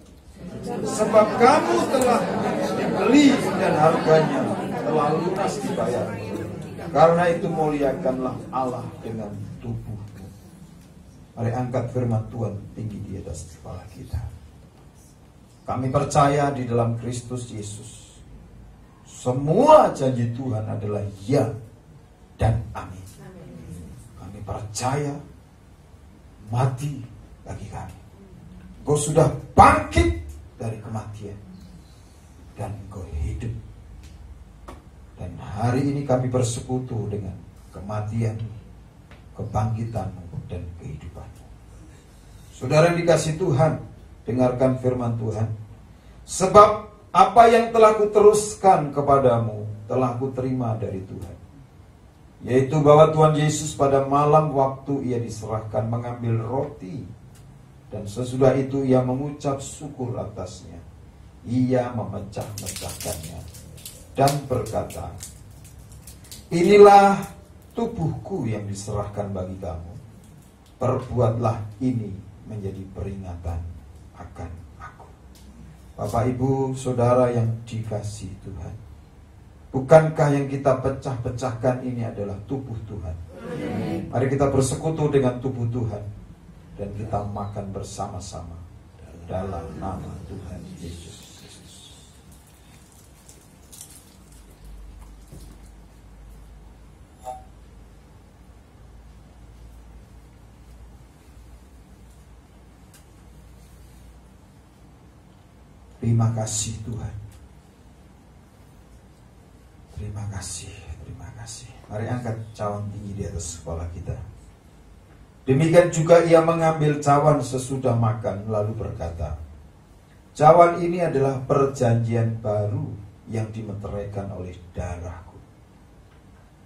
Sebab kamu telah dibeli dan harganya telah lunas dibayar. Karena itu muliakanlah Allah dengan tubuhmu. Mari angkat firman Tuhan tinggi di atas kepala kita. Kami percaya di dalam Kristus Yesus, semua janji Tuhan adalah ya dan amin. Kami percaya mati bagi kami. Engkau sudah bangkit dari kematian dan engkau hidup. Dan hari ini kami bersekutu dengan kematian, kebangkitanmu dan kehidupanmu. Saudara yang dikasihi Tuhan, dengarkan firman Tuhan. Sebab apa yang telah kuteruskan kepadamu telah kuterima dari Tuhan, yaitu bahwa Tuhan Yesus pada malam waktu ia diserahkan mengambil roti, dan sesudah itu ia mengucap syukur atasnya. Ia memecah-mecahkannya dan berkata, inilah tubuhku yang diserahkan bagi kamu. Perbuatlah ini menjadi peringatan akan aku. Bapak, Ibu, Saudara yang dikasihi Tuhan, bukankah yang kita pecah-pecahkan ini adalah tubuh Tuhan? Mari kita bersekutu dengan tubuh Tuhan dan kita makan bersama-sama dalam nama Tuhan Yesus Kristus. Terima kasih Tuhan. Terima kasih, terima kasih. Mari angkat cawan tinggi di atas kepala kita. Demikian juga ia mengambil cawan sesudah makan lalu berkata, cawan ini adalah perjanjian baru yang dimeteraikan oleh darahku.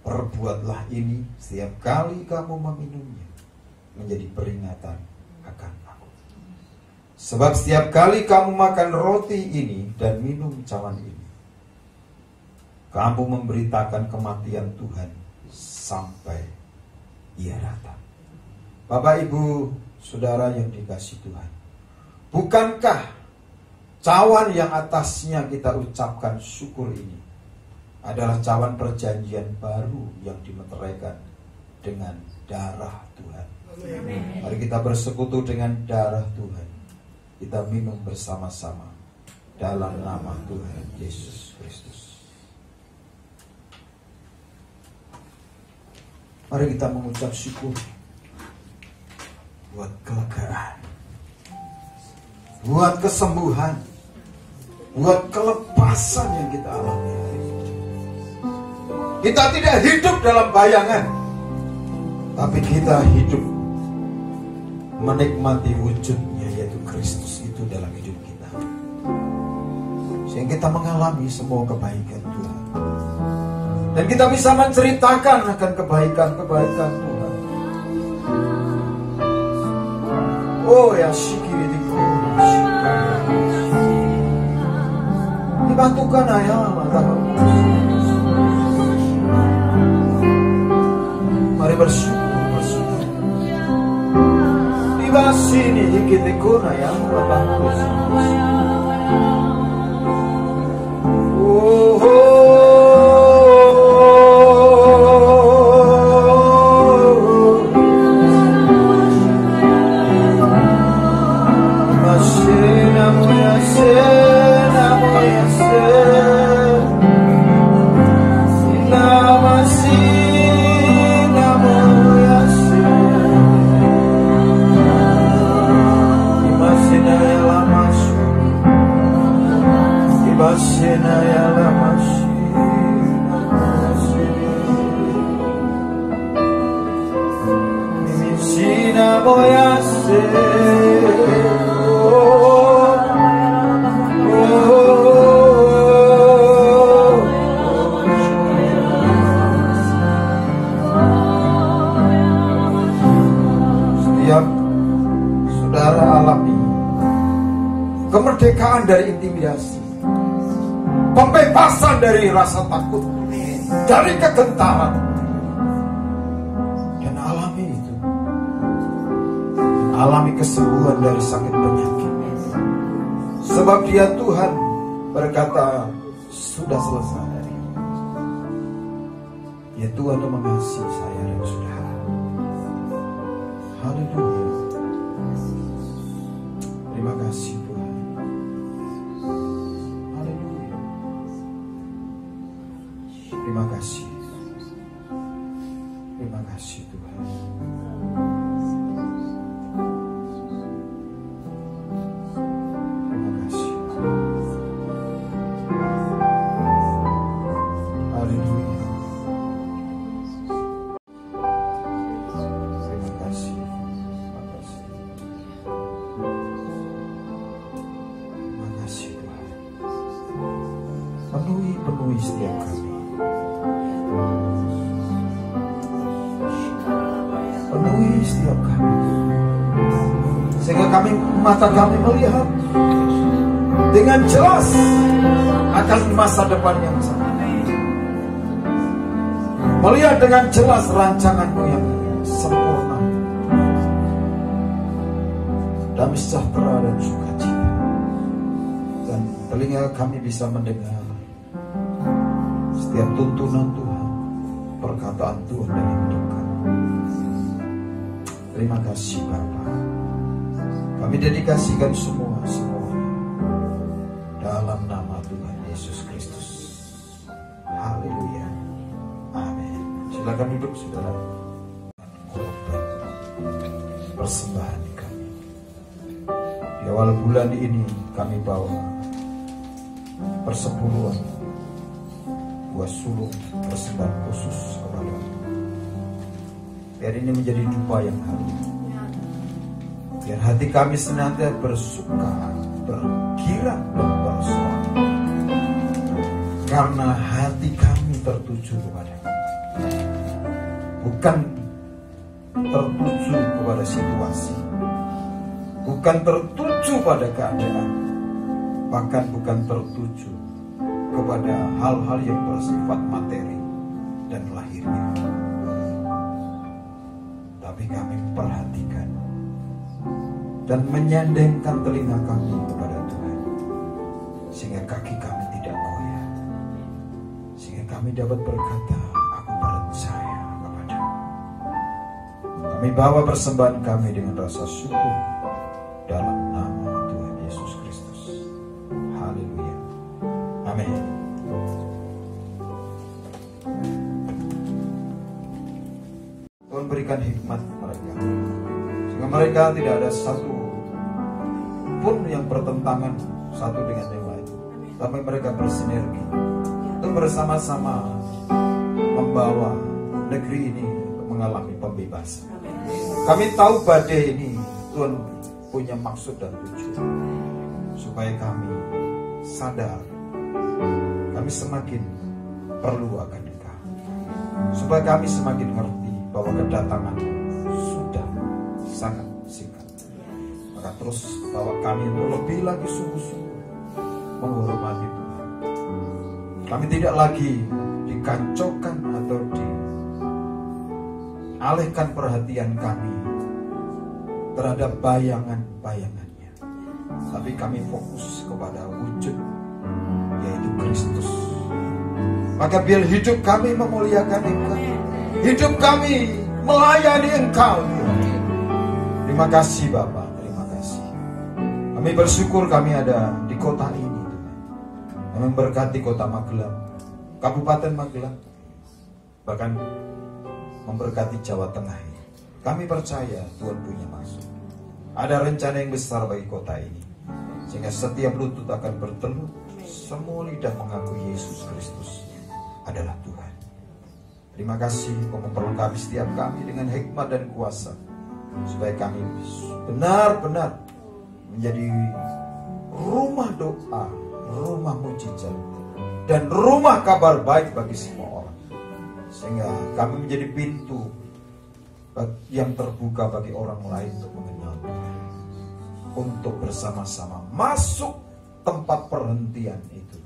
Perbuatlah ini setiap kali kamu meminumnya menjadi peringatan akan aku. Sebab setiap kali kamu makan roti ini dan minum cawan ini, kamu memberitakan kematian Tuhan sampai ia datang. Bapak, Ibu, Saudara yang dikasihi Tuhan, bukankah cawan yang atasnya kita ucapkan syukur ini adalah cawan perjanjian baru yang dimeteraikan dengan darah Tuhan? Mari kita bersekutu dengan darah Tuhan. Kita minum bersama-sama dalam nama Tuhan Yesus Kristus. Mari kita mengucap syukur buat kelegaan, buat kesembuhan, buat kelepasan yang kita alami hari ini. Kita tidak hidup dalam bayangan, tapi kita hidup menikmati wujudnya, yaitu Kristus itu dalam hidup kita, sehingga kita mengalami semua kebaikan Tuhan, dan kita bisa menceritakan akan kebaikan-kebaikan Tuhan. Oh ya syikiri dibantukan ayah mata. Mari bersyukur. Di sini kita kuna ya bagus. Masih daya lama Setiap saudara alami kemerdekaan dari intimidasi, pembebasan dari rasa takut, dari kegentaran, dan alami itu, dan alami kesembuhan dari sakit penyakit. Sebab Dia Tuhan berkata, sudah selesai. Ya Tuhan yang mengasihi saya dan saudara. Haleluya. Terima kasih Tuhan. Haleluya. Terima kasih. Terima kasih Tuhan. Terima kasih. Haleluya. Terima kasih. Terima kasih. Terima kasih Tuhan. Penuhi setiap kami. Penuhi setiap kami, sehingga mata kami melihat dengan jelas akan masa depan yang sama. Melihat dengan jelas rancangan-Mu yang sempurna, damai sejahtera dan sukacita. Dan telinga kami bisa mendengar setiap tuntunan Tuhan, perkataan Tuhan dalam hidup kami. Terima kasih Bapa. Kami dedikasikan semuanya dalam nama Tuhan Yesus Kristus. Haleluya. Amin. Silakan duduk saudara. Persembahan kami di awal bulan ini, kami bawa persepuluhan buah sulung persembahan khusus kepada. Biar ini menjadi dupa yang harum. Biar hati kami senantiasa bersuka, bergirang dan bersorak. Karena hati kami tertuju kepada, bukan tertuju kepada situasi, bukan tertuju pada keadaan, bahkan bukan tertuju kepada hal-hal yang bersifat materi dan lahiriah. Tapi kami perhatikan dan menyandengkan telinga kami kepada Tuhan, sehingga kaki kami tidak goyah, sehingga kami dapat berkata, aku percaya kepada-Mu. Kami bawa persembahan kami dengan rasa syukur dalam nama Tuhan Yesus Kristus. Haleluya. Amin. Tuhan berikan hikmat mereka, sehingga mereka tidak ada satu pun yang bertentangan satu dengan yang lain, tapi mereka bersinergi untuk bersama-sama membawa negeri ini mengalami pembebasan. Kami tahu badai ini Tuhan punya maksud dan tujuan, supaya kami sadar kami semakin perlu akan Engkau, supaya kami semakin ngerti bahwa kedatangan sudah sangat singkat. Maka terus bawa kami untuk lebih lagi sungguh-sungguh menghormati Tuhan. Kami tidak lagi dikacaukan atau dialihkan perhatian kami terhadap bayangan-bayangannya, tapi kami fokus kepada wujud, yaitu Kristus. Maka biar hidup kami memuliakan Engkau, hidup kami melayani Engkau. Terima kasih Bapa, terima kasih. Kami bersyukur kami ada di kota ini, kami memberkati kota Magelang, Kabupaten Magelang, bahkan memberkati Jawa Tengah ini. Kami percaya Tuhan punya maksud, ada rencana yang besar bagi kota ini, sehingga setiap lutut akan bertelut, semua lidah mengakui Yesus Kristus adalah Tuhan. Terima kasih Kau memperlengkapi setiap kami dengan hikmat dan kuasa, supaya kami benar-benar menjadi rumah doa, rumah mujizat, dan rumah kabar baik bagi semua orang. Sehingga kami menjadi pintu yang terbuka bagi orang lain untuk mengenal Tuhan, untuk bersama-sama masuk tempat perhentian itu,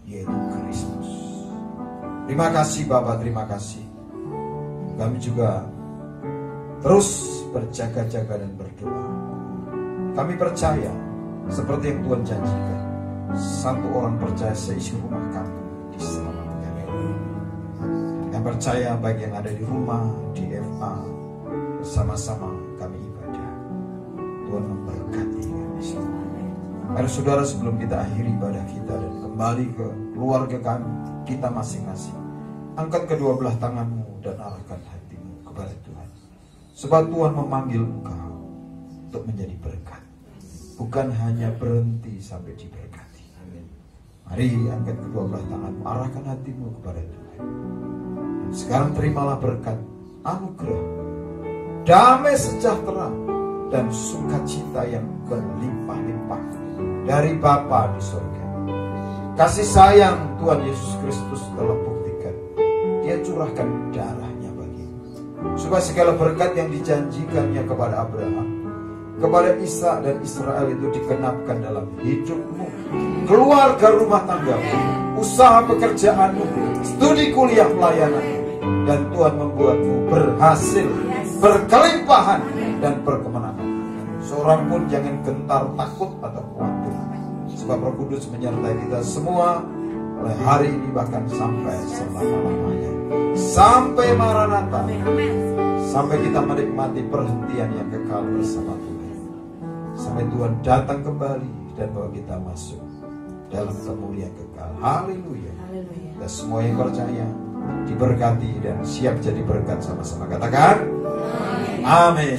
yaitu Kristus. Terima kasih Bapa, terima kasih. Kami juga terus berjaga-jaga dan berdoa. Kami percaya seperti yang Tuhan janjikan, satu orang percaya seisi rumah kampung diselamatkan. Yang percaya baik yang ada di rumah, di FA, bersama-sama kami ibadah. Tuhan memberkati kami semua. Mari saudara, sebelum kita akhiri ibadah kita dan kembali ke keluarga kami, kita masing-masing, angkat kedua belah tanganmu dan arahkan hatimu kepada Tuhan. Sebab Tuhan memanggil engkau untuk menjadi berkat, bukan hanya berhenti sampai diberkati. Mari angkat kedua belah tanganmu, arahkan hatimu kepada Tuhan. Dan sekarang terimalah berkat, anugerah, damai sejahtera dan sukacita yang berlimpah-limpah dari Bapa di surga. Kasih sayang Tuhan Yesus Kristus telah buktikan. Dia curahkan darahnya bagimu, supaya segala berkat yang dijanjikannya kepada Abraham, kepada Ishak dan Israel itu digenapkan dalam hidupmu, keluarga rumah tanggamu, usaha pekerjaanmu, studi kuliah pelayananmu, dan Tuhan membuatmu berhasil, berkelimpahan dan berkemenangan. Seorang pun jangan gentar, takut atau khawatir, sebab Roh Kudus menyertai kita semua mulai hari ini bahkan sampai selama-lamanya, sampai Maranatha, sampai kita menikmati perhentian yang kekal bersama Tuhan, sampai Tuhan datang kembali dan bawa kita masuk dalam kemuliaan kekal. Haleluya. Dan semua yang percaya diberkati dan siap jadi berkat sama-sama. Katakan amin.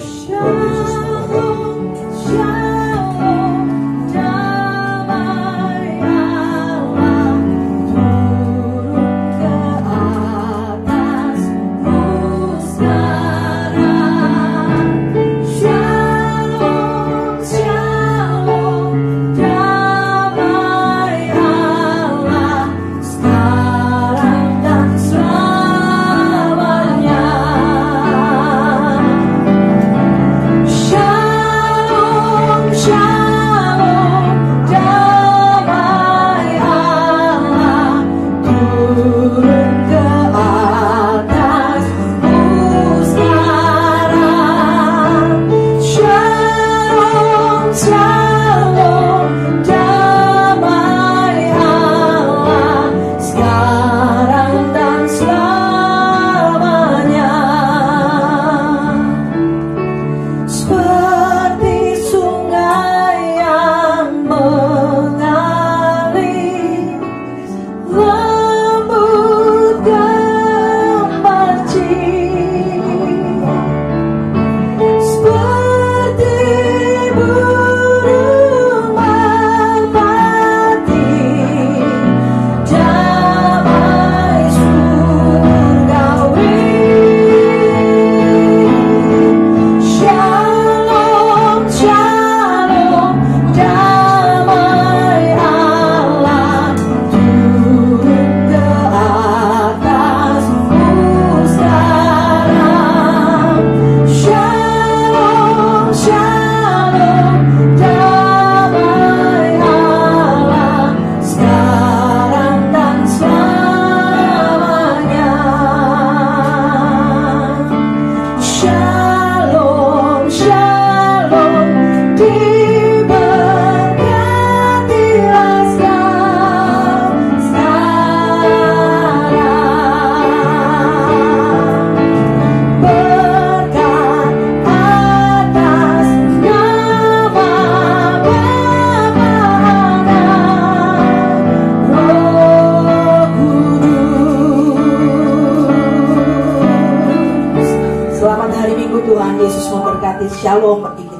Tuhan Yesus memberkati. Shalom.